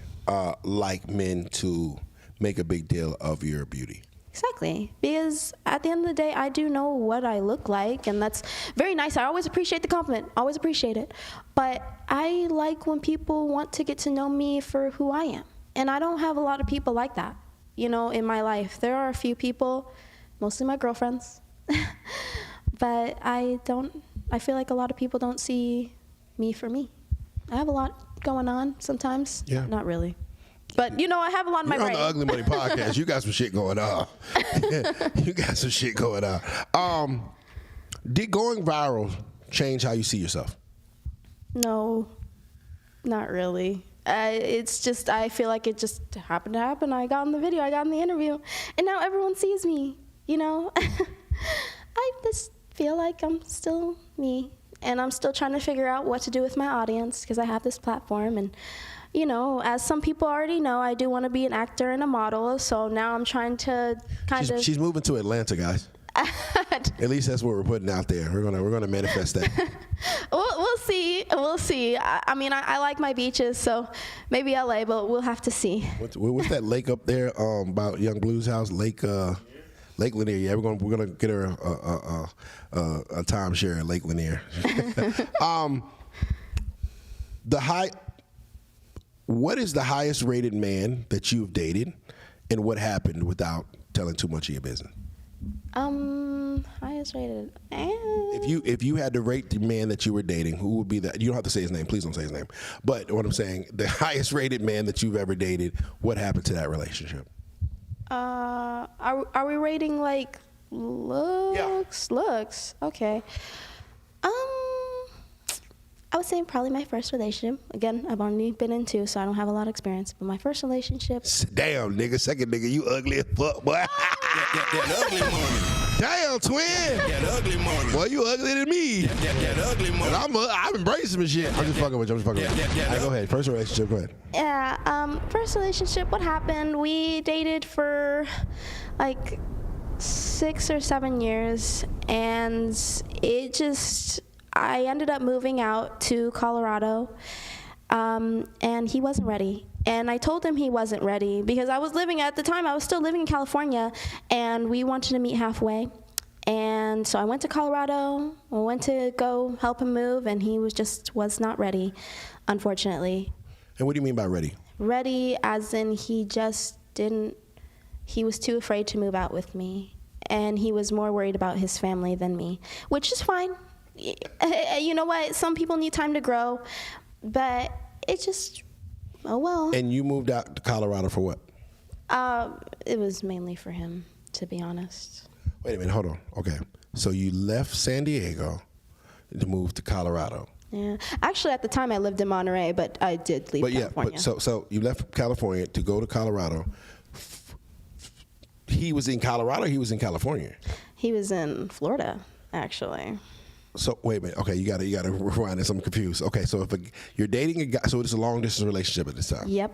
like men to make a big deal of your beauty. Exactly. Because at the end of the day, I do know what I look like, and that's very nice. I always appreciate the compliment. Always appreciate it. But I like when people want to get to know me for who I am. And I don't have a lot of people like that, you know, in my life. There are a few people, mostly my girlfriends. But I feel like a lot of people don't see me for me. I have a lot going on sometimes. Yeah. Not really. But, you know, I have a lot in my brain. On the Ugly Money Podcast, you got some shit going on. You got some shit going on. Did going viral change how you see yourself? No, not really. It's just, I feel like it just happened to happen. I got in the video, I got in the interview, and now everyone sees me, you know? I just feel like I'm still me, and I'm still trying to figure out what to do with my audience, because I have this platform, and you know, as some people already know, I do want to be an actor and a model, so now I'm trying to She's moving to Atlanta, guys. At least that's what we're putting out there. We're gonna manifest that. We'll see. We'll see. I mean, I like my beaches, so maybe LA, but we'll have to see. What's that lake up there about Young Blue's house? Lake Lanier. Yeah, we're gonna get her a timeshare at Lake Lanier. What is the highest rated man that you've dated, and what happened without telling too much of your business? Highest rated. If you had to rate the man that you were dating, who would be that? You don't have to say his name. Please don't say his name. But what I'm saying, the highest rated man that you've ever dated, what happened to that relationship? Are we rating like looks? Yeah. Looks. Okay. I would say probably my first relationship. Again, I've only been in 2, so I don't have a lot of experience. But my first relationship. Damn, nigga. Second nigga, you ugly as fuck, boy. that ugly money. Damn, twin. That ugly money. Boy, you uglier than me. That ugly money. And I'm embracing some shit. I'm just fucking with you. All right, go ahead. First relationship, go ahead. Yeah, first relationship, what happened? We dated for like 6 or 7 years, and I ended up moving out to Colorado, and he wasn't ready. And I told him he wasn't ready because I was still living in California, and we wanted to meet halfway. And so I went to Colorado, I went to go help him move, and he was not ready, unfortunately. And what do you mean by ready? Ready as in he was too afraid to move out with me. And he was more worried about his family than me, which is fine. You know what? Some people need time to grow, but it's just, oh well. And you moved out to Colorado for what? It was mainly for him, to be honest. Wait a minute, hold on. Okay, so you left San Diego to move to Colorado. Yeah, actually, at the time I lived in Monterey, but I did leave California. So you left California to go to Colorado. He was in Colorado. He was in California. He was in Florida, actually. So wait a minute. Okay, you gotta rewind this. I'm confused. Okay, so if you're dating a guy, so it's a long distance relationship at this time. Yep.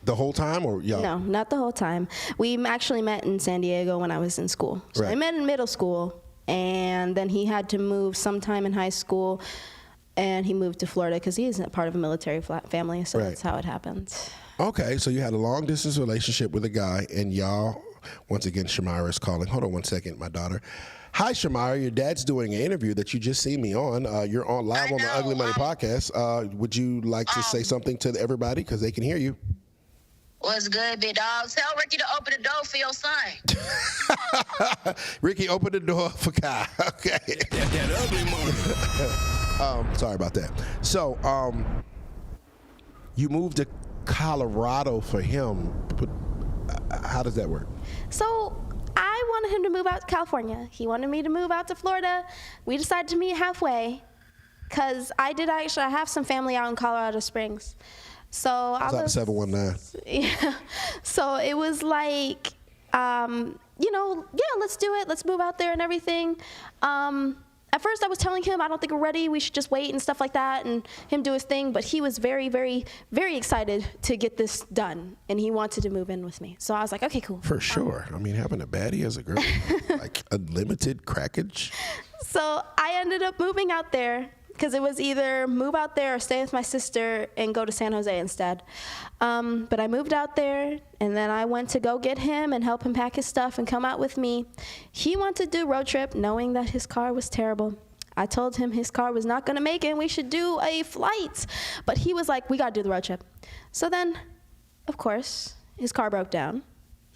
The whole time, or y'all? No, not the whole time. We actually met in San Diego when I was in school. So I met in middle school, and then he had to move sometime in high school, and he moved to Florida because he isn't part of a military family. So that's how it happened. Okay, so you had a long distance relationship with a guy, and y'all. Once again, Shamira is calling. Hold on one second, my daughter. Hi, Shamira. Your dad's doing an interview that you just seen me on. You're on live on the Ugly Money Podcast. Would you like to say something to everybody because they can hear you? What's good, big dog? Tell Ricky to open the door for your son. Ricky, open the door for Kai. Okay. That ugly money. Sorry about that. So, you moved to Colorado for him. How does that work? So I wanted him to move out to California. He wanted me to move out to Florida. We decided to meet halfway because I have some family out in Colorado Springs. So I was 719. Yeah. So it was like, let's do it. Let's move out there and everything. At first I was telling him I don't think we're ready. We should just wait and stuff like that and him do his thing. But he was very, very, very excited to get this done. And he wanted to move in with me. So I was like, okay, cool. For sure. I mean, having a baddie as a girl, like unlimited crackage. So I ended up moving out there. because it was either move out there or stay with my sister and go to San Jose instead. But I moved out there, and then I went to go get him and help him pack his stuff and come out with me. He wanted to do road trip, knowing that his car was terrible. I told him his car was not going to make it and we should do a flight. But he was like, we got to do the road trip. So then, of course, his car broke down,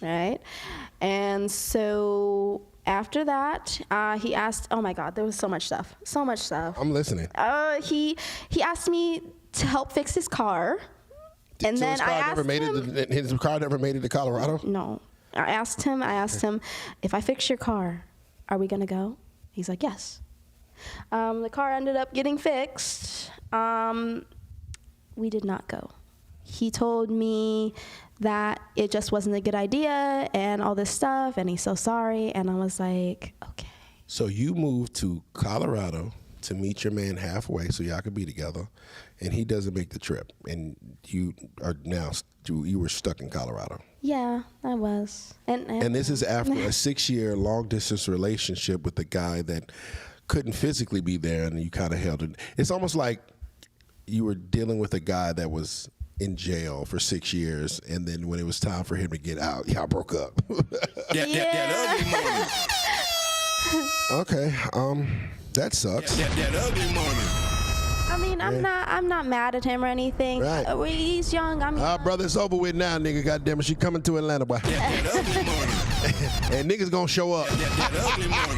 right? And so after that, he asked, oh my God, there was so much stuff. I'm listening. He asked me to help fix his car. And so then I asked him. His car never made it to Colorado? No. I asked him, if I fix your car, are we going to go? He's like, yes. The car ended up getting fixed. We did not go. He told me that it just wasn't a good idea and all this stuff, and he's so sorry. And I was like, okay. So you moved to Colorado to meet your man halfway so y'all could be together, and he doesn't make the trip, and you were stuck in Colorado. Yeah, I was. And this is after a 6-year long-distance relationship with a guy that couldn't physically be there, and you kind of held it. It's almost like you were dealing with a guy that was in jail for 6 years, and then when it was time for him to get out, y'all broke up. That ugly money. Okay, that sucks. That ugly money. I mean, I'm not mad at him or anything. Right. He's young. I'm young. Brother, it's over with now, nigga. Goddamn it, she coming to Atlanta, boy. That ugly money. And niggas gonna show up. That ugly money.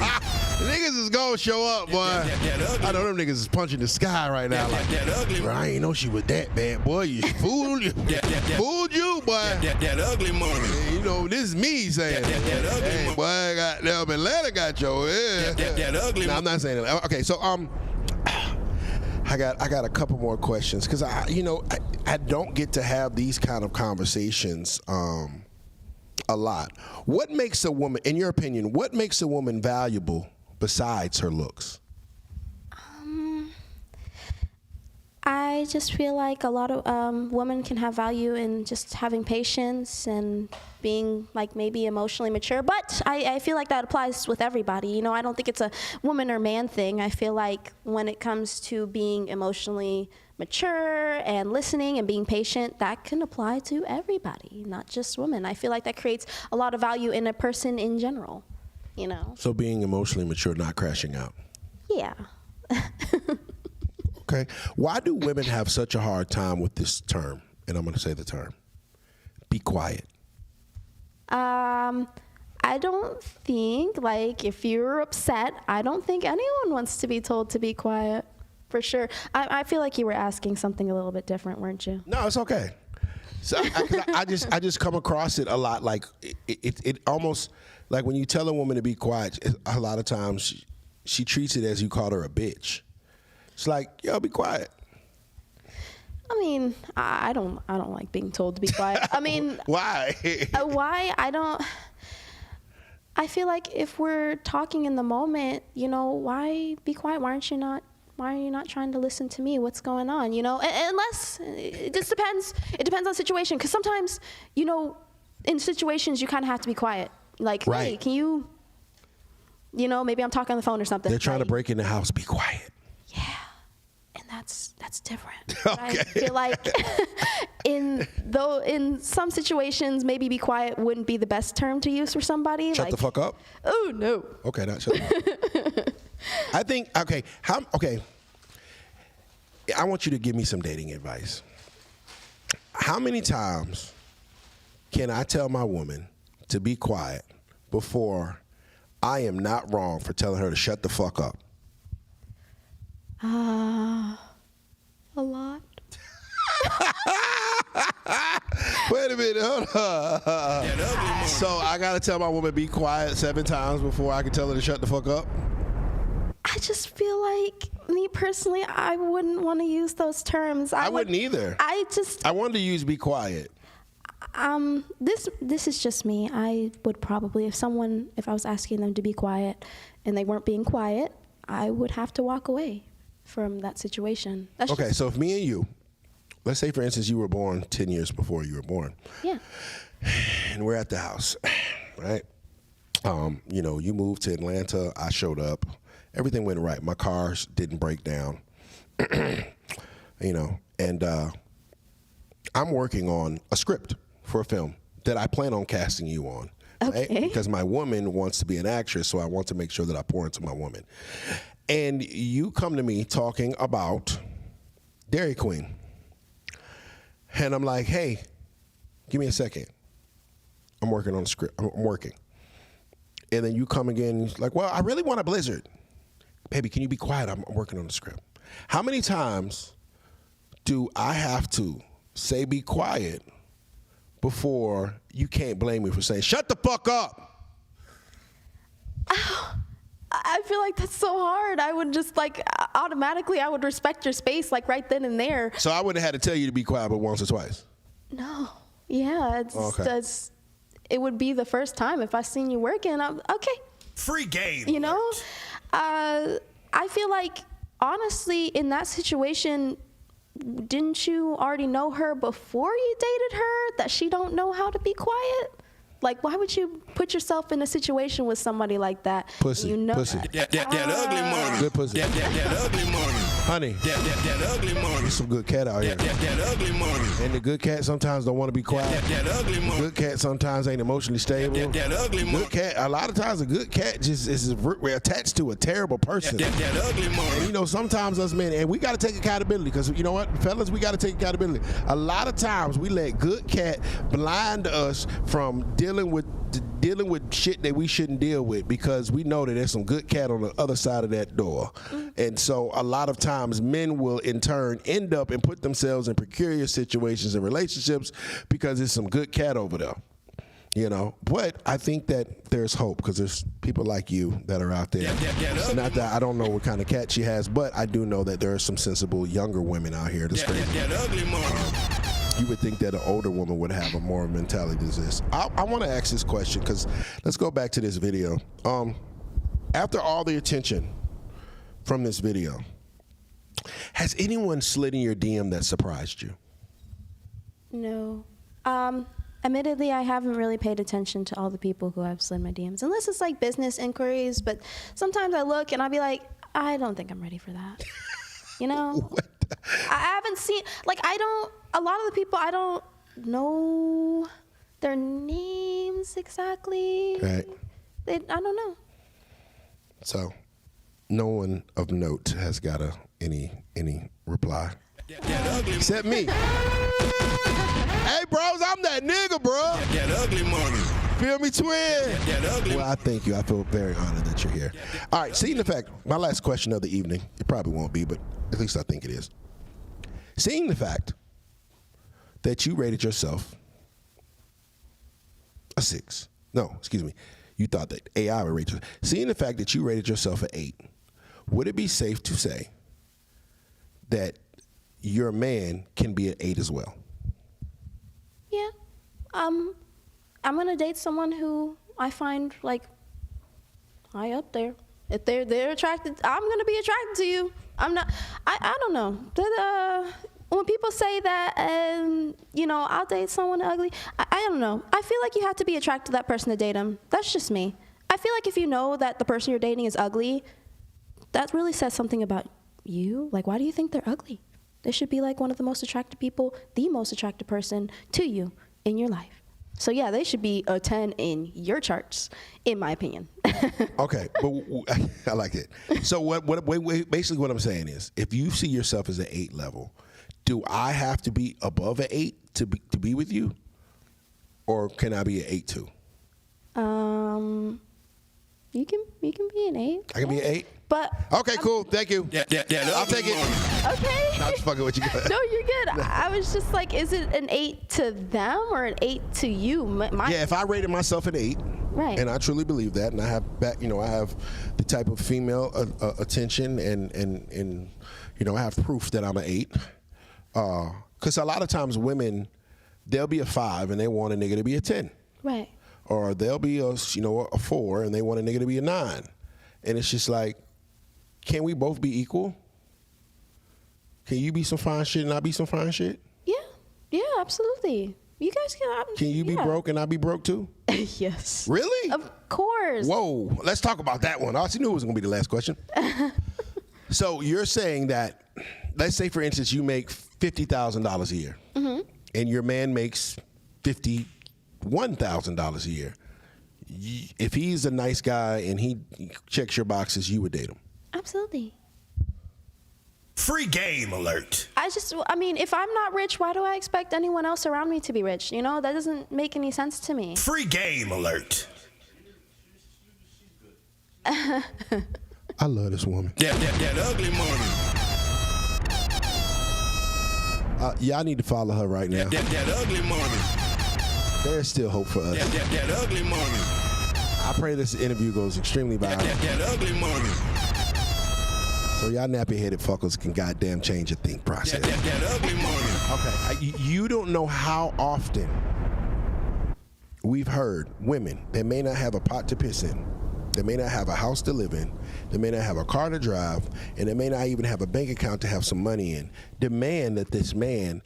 Niggas is gonna show up, boy. I know them niggas is punching the sky right now. Like, That ugly bro, I ain't know she was that bad, boy. You fooled you. Fooled you, boy. That ugly money. Hey, you know, this is me saying, That ugly hey, money. boy, goddamn Atlanta got your head. That ugly No, I'm not saying that. Okay, so I got a couple more questions because I don't get to have these kind of conversations a lot. What makes a woman, in your opinion, what makes a woman valuable besides her looks? I just feel like a lot of women can have value in just having patience and being like maybe emotionally mature, but I feel like that applies with everybody. You know, I don't think it's a woman or man thing. I feel like when it comes to being emotionally mature and listening and being patient, that can apply to everybody, not just women. I feel like that creates a lot of value in a person in general, you know? So being emotionally mature, not crashing out. Yeah. Okay. Why do women have such a hard time with this term? And I'm going to say the term. Be quiet. I don't think, like, if you're upset, I don't think anyone wants to be told to be quiet, for sure. I feel like you were asking something a little bit different, weren't you? No, it's okay. So I just come across it a lot. Like it almost like when you tell a woman to be quiet, a lot of times she treats it as you called her a bitch. It's like, yo, be quiet. I mean, I don't like being told to be quiet. I mean, why? Why? I feel like if we're talking in the moment, you know, why be quiet? Why are you not trying to listen to me? What's going on? You know, unless it just depends. It depends on the situation. Because sometimes, you know, in situations you kind of have to be quiet. Like, right. Hey, can you know, maybe I'm talking on the phone or something. They're trying to break in the house. Be quiet. Yeah. And that's different. Okay. I feel like in some situations, maybe be quiet wouldn't be the best term to use for somebody. Shut like, the fuck up. Oh no. Okay, not shut up. I think okay. I want you to give me some dating advice. How many times can I tell my woman to be quiet before I am not wrong for telling her to shut the fuck up? A lot. Wait a minute, hold on. So I gotta tell my woman be quiet 7 times before I can tell her to shut the fuck up? I just feel like, me personally, I wouldn't want to use those terms. I wouldn't either. I wanted to use be quiet. This is just me. I would probably, if I was asking them to be quiet and they weren't being quiet, I would have to walk away from that situation. Okay, so if me and you, let's say for instance you were born 10 years before you were born. Yeah. And we're at the house, right? You moved to Atlanta, I showed up, everything went right. My cars didn't break down. you know, and I'm working on a script for a film that I plan on casting you on. Okay. Right? Because my woman wants to be an actress, so I want to make sure that I pour into my woman. And you come to me talking about Dairy Queen. And I'm like, hey, give me a second. I'm working on the script. I'm working. And then you come again, like, well, I really want a Blizzard. Baby, can you be quiet? I'm working on the script. How many times do I have to say be quiet before you can't blame me for saying, shut the fuck up? I feel like that's so hard. I would just like automatically, I would respect your space like right then and there. So I wouldn't have had to tell you to be quiet but once or twice? No. Yeah, it would be the first time if I seen you working. I'm okay. Free game. You know, I feel like honestly in that situation, didn't you already know her before you dated her that she don't know how to be quiet? Like, why would you put yourself in a situation with somebody like that? Pussy. You know Pussy. That ugly money. Good pussy. That ugly money. Honey. That ugly money. There's some good cat out here. That ugly money. And the good cat sometimes don't want to be quiet. That ugly money. Good cat sometimes ain't emotionally stable. That ugly money. Good cat, a lot of times a good cat just is attached to a terrible person. That ugly money. And you know, sometimes us men, and we got to take accountability, because you know what, fellas, we got to take accountability. A lot of times we let good cat blind us from dealing with shit that we shouldn't deal with, because we know that there's some good cat on the other side of that door. And so a lot of times men will in turn end up and put themselves in precarious situations and relationships because there's some good cat over there. You know, but I think that there's hope, because there's people like you that are out there. It's not that I don't know what kind of cat she has, but I do know that there are some sensible younger women out here that's crazy. That ugly money. You would think that an older woman would have a more mentality than this. I want to ask this question, because let's go back to this video. After all the attention from this video, has anyone slid in your DM that surprised you? No. Admittedly, I haven't really paid attention to all the people who have slid my DMs, unless it's like business inquiries, but sometimes I look and I'll be like, I don't think I'm ready for that. You know? I haven't seen, like, a lot of the people, I don't know their names exactly. Right. I don't know. So, no one of note has got any reply. Except me. Hey, bros, I'm that nigga, bro. That ugly money. Feel me, twin? That ugly. Well, I thank you. I feel very honored that you're here. All right, seeing the fact, my last question of the evening, it probably won't be, but at least I think it is. Seeing the fact that you rated yourself a 6. No, excuse me. You thought that AI would rate you. Seeing the fact that you rated yourself an 8, would it be safe to say that your man can be an 8 as well? Yeah. I'm gonna date someone who I find like high up there. If they're attracted, I'm gonna be attracted to you. I'm not. I don't know. When people say that, you know, I'll date someone ugly, I don't know. I feel like you have to be attracted to that person to date them. That's just me. I feel like if you know that the person you're dating is ugly, that really says something about you. Like, why do you think they're ugly? They should be like one of the most attractive people, the most attractive person to you in your life. So yeah, they should be a 10 in your charts, in my opinion. Okay, but I like it. So basically what I'm saying is, if you see yourself as an 8 level, do I have to be above an 8 to be with you, or can I be an 8 too? You can be an 8. I can be an 8. But okay, cool. Thank you. I'll take it. Okay. I'm just fucking with you. No, you're good. I was just like, is it an 8 to them or an 8 to you? Yeah, if I rated myself an 8, right, and I truly believe that, and I have I have the type of female attention, and I have proof that I'm an 8. Because a lot of times women, they'll be a 5 and they want a nigga to be a 10. Right. Or they'll be a 4 and they want a nigga to be a 9. And it's just like, can we both be equal? Can you be some fine shit and I be some fine shit? Yeah, absolutely. You guys can. Can you be broke and I be broke too? Yes. Really? Of course. Whoa, let's talk about that one. I knew it was gonna be the last question. So you're saying that, let's say, for instance, you make $50,000 a year, and your man makes $51,000 a year. If he's a nice guy and he checks your boxes, you would date him. Absolutely. Free game alert. I mean, if I'm not rich, why do I expect anyone else around me to be rich? You know, that doesn't make any sense to me. Free game alert. I love this woman. That ugly money. Y'all need to follow her right now. That ugly money. There's still hope for us. That ugly money. I pray this interview goes extremely viral. That ugly money. So y'all nappy-headed fuckers can goddamn change your think process. That ugly money. Okay, you don't know how often we've heard women that may not have a pot to piss in, that may not have a house to live in, that may not have a car to drive, and that may not even have a bank account to have some money in, demand that this man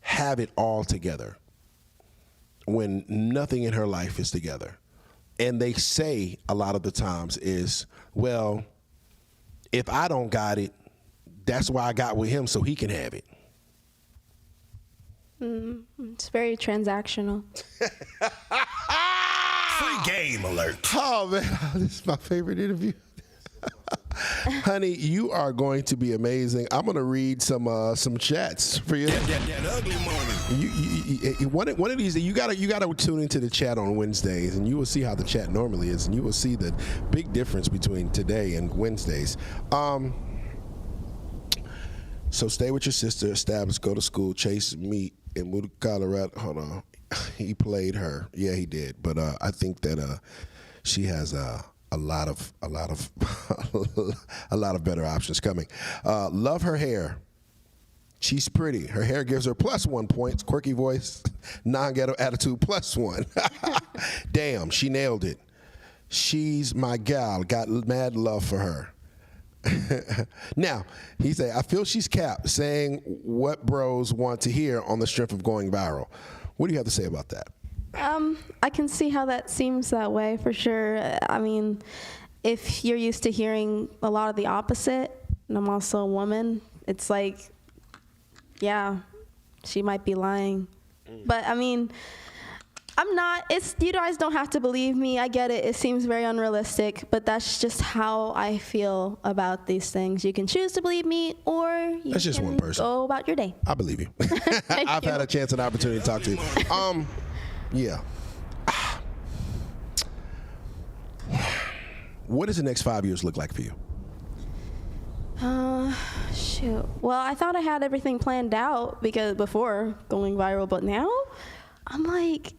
have it all together when nothing in her life is together. And they say a lot of the times is, well, if I don't got it, that's why I got with him so he can have it. It's very transactional. Free game alert. Oh, man, this is my favorite interview. Honey, you are going to be amazing. I'm going to read some chats for you. That ugly money. One of these, you gotta tune into the chat on Wednesdays, and you will see how the chat normally is, and you will see the big difference between today and Wednesdays. So stay with your sister, establish, go to school, chase meat in Moody, Colorado. Hold on, he played her. Yeah, he did. But I think that she has a lot of better options coming. Love her hair. She's pretty. Her hair gives her +1 points. Quirky voice, non-ghetto attitude, +1. Damn, she nailed it. She's my gal. Got mad love for her. Now, he said, I feel she's capped, saying what bros want to hear on the strength of going viral. What do you have to say about that? I can see how that seems that way for sure. I mean, if you're used to hearing a lot of the opposite, and I'm also a woman, it's like, yeah, she might be lying. But I mean, I'm not, you guys don't have to believe me. I get it. It seems very unrealistic, but that's just how I feel about these things. You can choose to believe me, or you That's just can one person. go about your day. I believe you. I've had a chance and opportunity to talk to you. Yeah. What does the next 5 years look like for you? Shoot. Well, I thought I had everything planned out because before going viral, but now I'm like,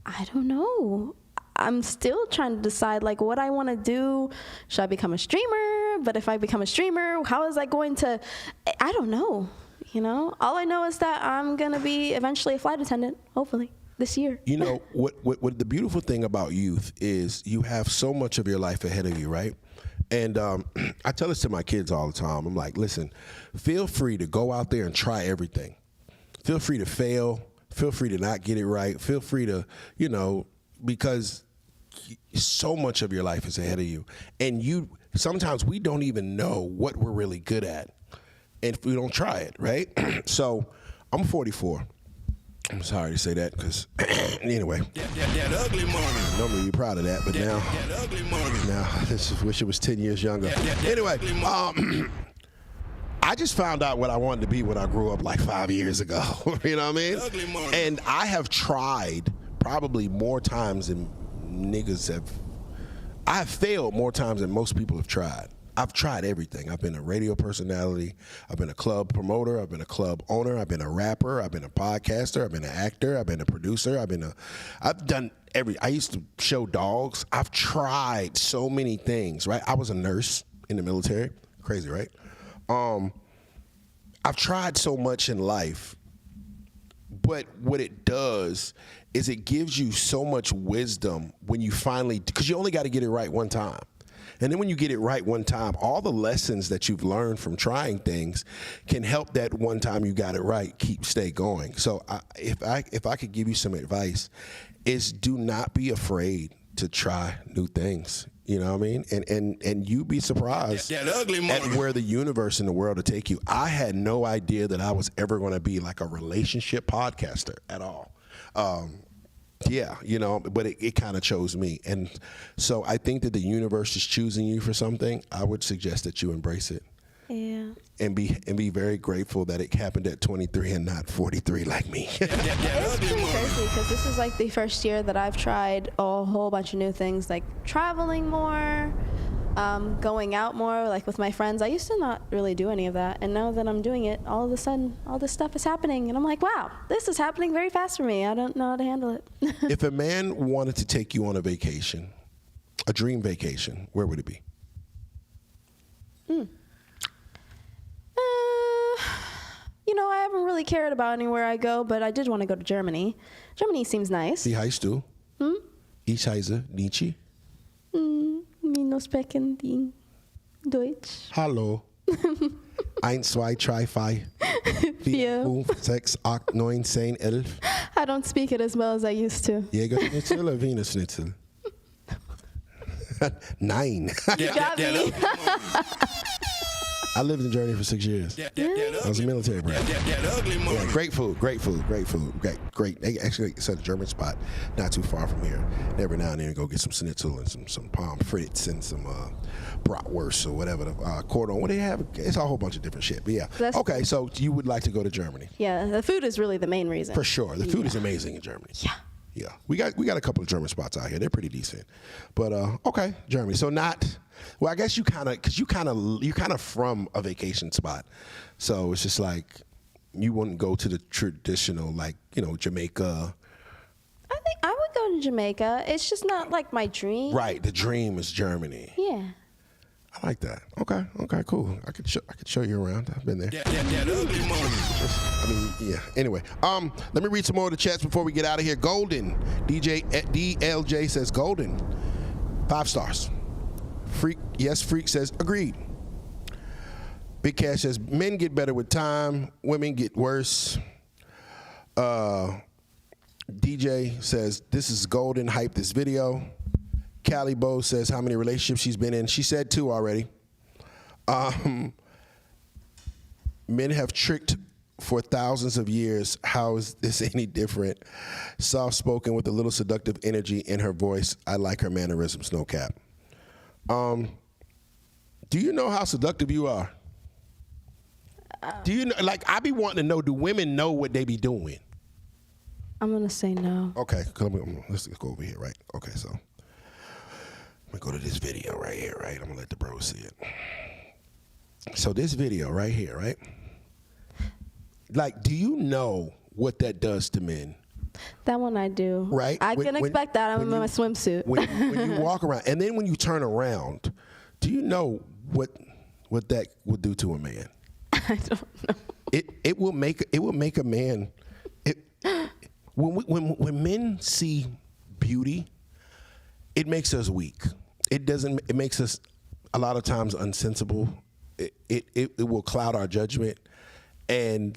I don't know. I'm still trying to decide like what I want to do. Should I become a streamer? But if I become a streamer, how is that going to, I don't know. You know, all I know is that I'm going to be eventually a flight attendant, hopefully. This year. You know, what the beautiful thing about youth is you have so much of your life ahead of you, right? And I tell this to my kids all the time. I'm like, listen, feel free to go out there and try everything. Feel free to fail. Feel free to not get it right. Feel free to, you know, because so much of your life is ahead of you. And sometimes we don't even know what we're really good at if we don't try it, right? So I'm 44. I'm sorry to say that because, anyway. That ugly money. Normally you're proud of that, but now, That ugly money. now I just wish it was 10 years younger. Anyway, I just found out what I wanted to be when I grew up like 5 years ago. You know what I mean? Ugly money. And I have tried probably more times than niggas have. I have failed more times than most people have tried. I've tried everything. I've been a radio personality. I've been a club promoter. I've been a club owner. I've been a rapper. I've been a podcaster. I've been an actor. I've been a producer. I've done I used to show dogs. I've tried so many things, right? I was a nurse in the military. Crazy, right? I've tried so much in life, but what it does is it gives you so much wisdom when you finally, because you only got to get it right one time. And then when you get it right one time, all the lessons that you've learned from trying things can help that one time you got it right stay going. So if I could give you some advice, is do not be afraid to try new things. You know what I mean? And you'd be surprised That ugly money. at where the universe and the world will take you. I had no idea that I was ever going to be like a relationship podcaster at all. Yeah, you know, but it kind of chose me. And so I think that the universe is choosing you for something. I would suggest that you embrace it. Yeah. And be very grateful that it happened at 23 and not 43 like me. It's pretty crazy because this is like the first year that I've tried a whole bunch of new things, like traveling more, going out more, like with my friends. I used to not really do any of that, and now that I'm doing it, all of a sudden, all this stuff is happening, and I'm like, wow, this is happening very fast for me. I don't know how to handle it. If a man wanted to take you on a vacation, a dream vacation, where would it be? You know, I haven't really cared about anywhere I go, but I did want to go to Germany. Germany seems nice. Wie heißt du? Ich heiße Nietzsche. Me no sprechen die Deutsch. Hallo. 1, 2, 3, 4, 4, 5, 6, 8, 9, 10, 11. I don't speak it as well as I used to. Jägerschnitzel oder Wiener Schnitzel? Nein. You got me. I lived in Germany for 6 years. I was a military brat. Yeah, great food. They actually set a German spot not too far from here. And every now and then go get some schnitzel and some pommes frites and some bratwurst or whatever, the cordon. What they have, it's a whole bunch of different shit. But yeah. Okay, so you would like to go to Germany? Yeah, the food is really the main reason. For sure. The food is amazing in Germany. Yeah. Yeah, we got a couple of German spots out here. They're pretty decent, but okay, Germany. So not. Well, I guess you kind of from a vacation spot, so it's just like you wouldn't go to the traditional, like, you know, Jamaica. I think I would go to Jamaica. It's just not like my dream. Right, the dream is Germany. Yeah. I like that. Okay, cool. I could show you around. I've been there. That ugly money. Yeah. Anyway, let me read some more of the chats before we get out of here. Golden, DJ DLJ says Golden, 5 stars. Freak says agreed. Big Cash says men get better with time, women get worse. DJ says this is Golden, hype this video. Callie Bo says how many relationships she's been in. She said 2 already. Men have tricked for thousands of years. How is this any different? Soft-spoken with a little seductive energy in her voice. I like her mannerisms, no cap. Do you know how seductive you are? Do you know, like, I be wanting to know, do women know what they be doing? I'm going to say no. Okay, let's go over here, right? Okay, so I'm going to go to this video right here, right? I'm going to let the bros see it. So this video right here, right? Like, do you know what that does to men? That one I do. Right? I can expect that. I'm in my swimsuit. When you walk around, and then when you turn around, do you know what that would do to a man? I don't know. It will make a man. When men see beauty, it makes us weak. It makes us a lot of times unsensible. It will cloud our judgment. And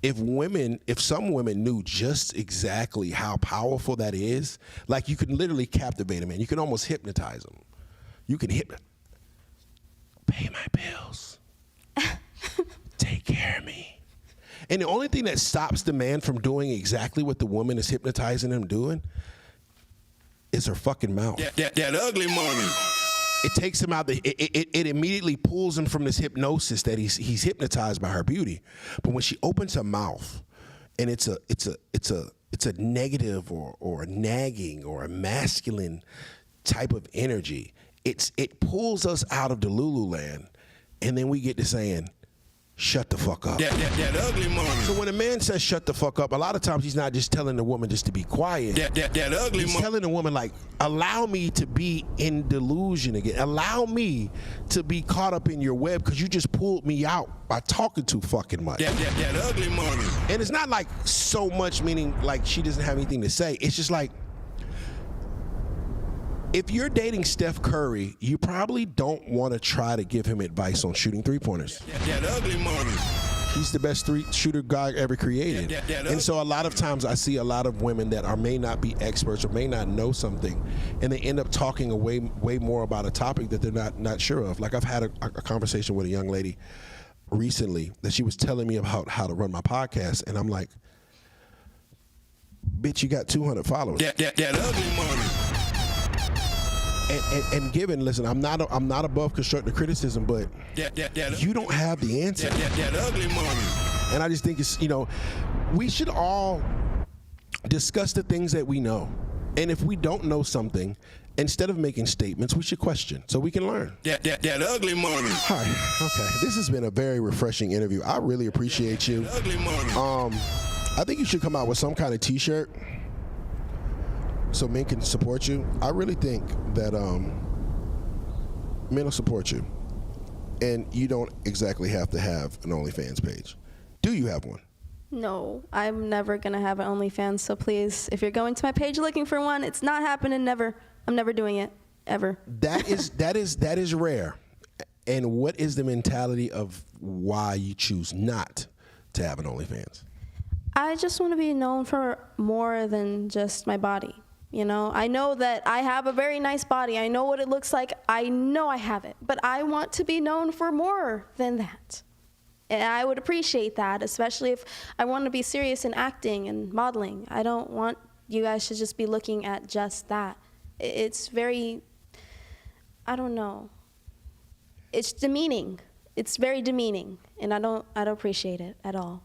if some women knew just exactly how powerful that is, like, you can literally captivate a man. You can almost hypnotize him. You can pay my bills. Take care of me. And the only thing that stops the man from doing exactly what the woman is hypnotizing him doing is her fucking mouth. That ugly money. It takes him out. It immediately pulls him from this hypnosis that he's hypnotized by her beauty. But when she opens her mouth, and it's a negative or a nagging or a masculine type of energy, it pulls us out of the Lululand, and then we get to saying, shut the fuck up. That ugly money. So when a man says shut the fuck up, a lot of times he's not just telling the woman just to be quiet. That ugly He's money. telling the woman, like, allow me to be in delusion again. Allow me to be caught up in your web because you just pulled me out by talking too fucking much. That ugly money. And it's not like so much meaning like she doesn't have anything to say. It's just like, if you're dating Steph Curry, you probably don't want to try to give him advice on shooting 3-pointers. That ugly money. He's the best street shooter guy ever created. And so a lot of times I see a lot of women that may not be experts or may not know something, and they end up talking way more about a topic that they're not sure of. Like I've had a conversation with a young lady recently that she was telling me about how to run my podcast, and I'm like, bitch, you got 200 followers. That ugly money. And given, listen, I'm not above constructive criticism, but you don't have the answer. That ugly money. And I just think it's, we should all discuss the things that we know. And if we don't know something, instead of making statements, we should question so we can learn. That ugly money. All right, okay. This has been a very refreshing interview. I really appreciate you. Ugly money. I think you should come out with some kind of T-shirt so men can support you. I really think that men will support you, and you don't exactly have to have an OnlyFans page. Do you have one? No, I'm never gonna have an OnlyFans. So please, if you're going to my page looking for one, it's not happening. Never. I'm never doing it ever. That is rare. And what is the mentality of why you choose not to have an OnlyFans? I just want to be known for more than just my body. I know that I have a very nice body. I know what it looks like. I know I have it. But I want to be known for more than that. And I would appreciate that, especially if I want to be serious in acting and modeling. I don't want you guys to just be looking at just that. It's very, I don't know. It's demeaning. It's very demeaning. And I don't appreciate it at all.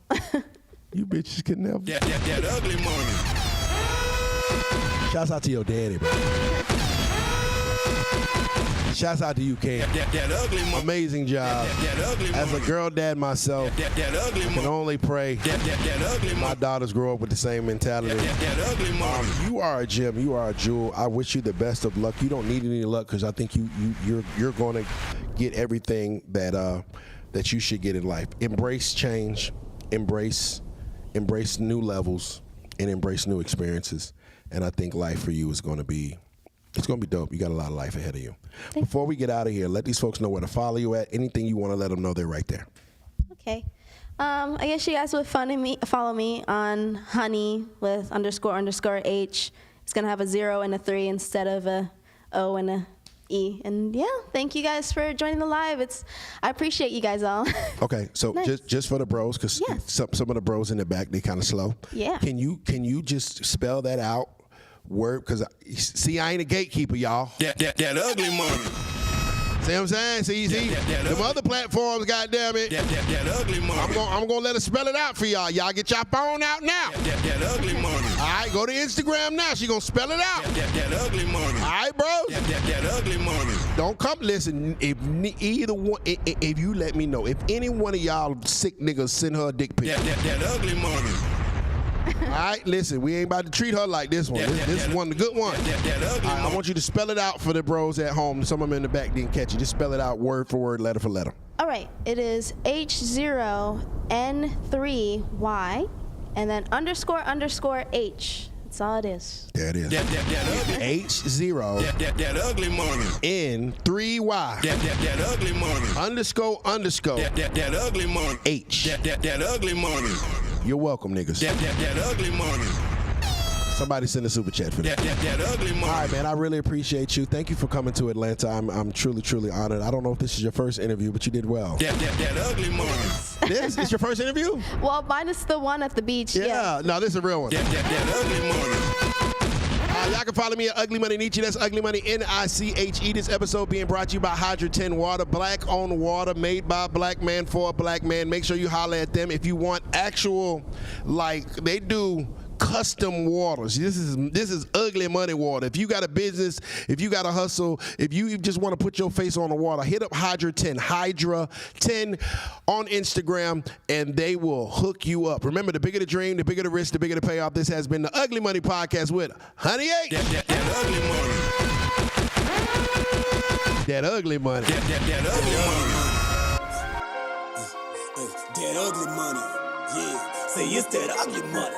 You bitches can never. That ugly money. Shouts out to your daddy, bro. Shouts out to you, Cam. That ugly money. Amazing job. That ugly money. As a girl dad myself, That ugly I can money. only pray That ugly my money. daughters grow up with the same mentality. That ugly money. You are a gem. You are a jewel. I wish you the best of luck. You don't need any luck because I think you're going to get everything that you should get in life. Embrace change. Embrace new levels and embrace new experiences. And I think life for you is going to be dope. You got a lot of life ahead of you. Before we get out of here, let these folks know where to follow you at. Anything you want to let them know, they're right there. Okay. I guess you guys would follow me on honey with __H. It's going to have a 0 and a 3 instead of a O and a E. And yeah, thank you guys for joining the live. I appreciate you guys all. Okay, so Nice. just for the bros, because Yes. some of the bros in the back, they kind of slow. Yeah. Can you just spell that out? Word, because see, I ain't a gatekeeper, y'all. That ugly money. See what I'm saying? See, them other platforms, goddamn it. That ugly money. I'm gonna let her spell it out for y'all. Y'all get y'all phone out now. That ugly money. All right, go to Instagram now. She gonna spell it out. That ugly money. All right, bro. That ugly money. Don't come. Listen, if either one, if you let me know, if any one of y'all sick niggas send her a dick pic. That ugly money. All right, listen, we ain't about to treat her like this one. This is one, the good one. That ugly All right, I want you to spell it out for the bros at home. Some of them in the back didn't catch it. Just spell it out word for word, letter for letter. All right. It is H0N3Y and then __H. That's all it is. There it is. That ugly. H0 That ugly money. N3Y That ugly money. __ That ugly money. H. That ugly money. You're welcome, niggas. That ugly money. Somebody send a super chat for that. That ugly money. All right, man, I really appreciate you. Thank you for coming to Atlanta. I'm truly, truly honored. I don't know if this is your first interview, but you did well. That ugly money. This is your first interview? Well, minus the one at the beach. Yeah. No, this is a real one. That ugly money. Y'all can follow me at Ugly Money Niche. That's Ugly Money Niche. This episode being brought to you by Hydra 10 Water. Black-owned water made by a black man for a black man. Make sure you holler at them if you want actual, like, they do custom waters. This is ugly money water. If you got a business, if you got a hustle, if you just want to put your face on the water, hit up Hydra 10 on Instagram, and they will hook you up. Remember, the bigger the dream, the bigger the risk, the bigger the payoff. This has been the Ugly Money Podcast with Honey H. That ugly money. That ugly money. That ugly money. That ugly money. Yeah. Say it's that ugly money.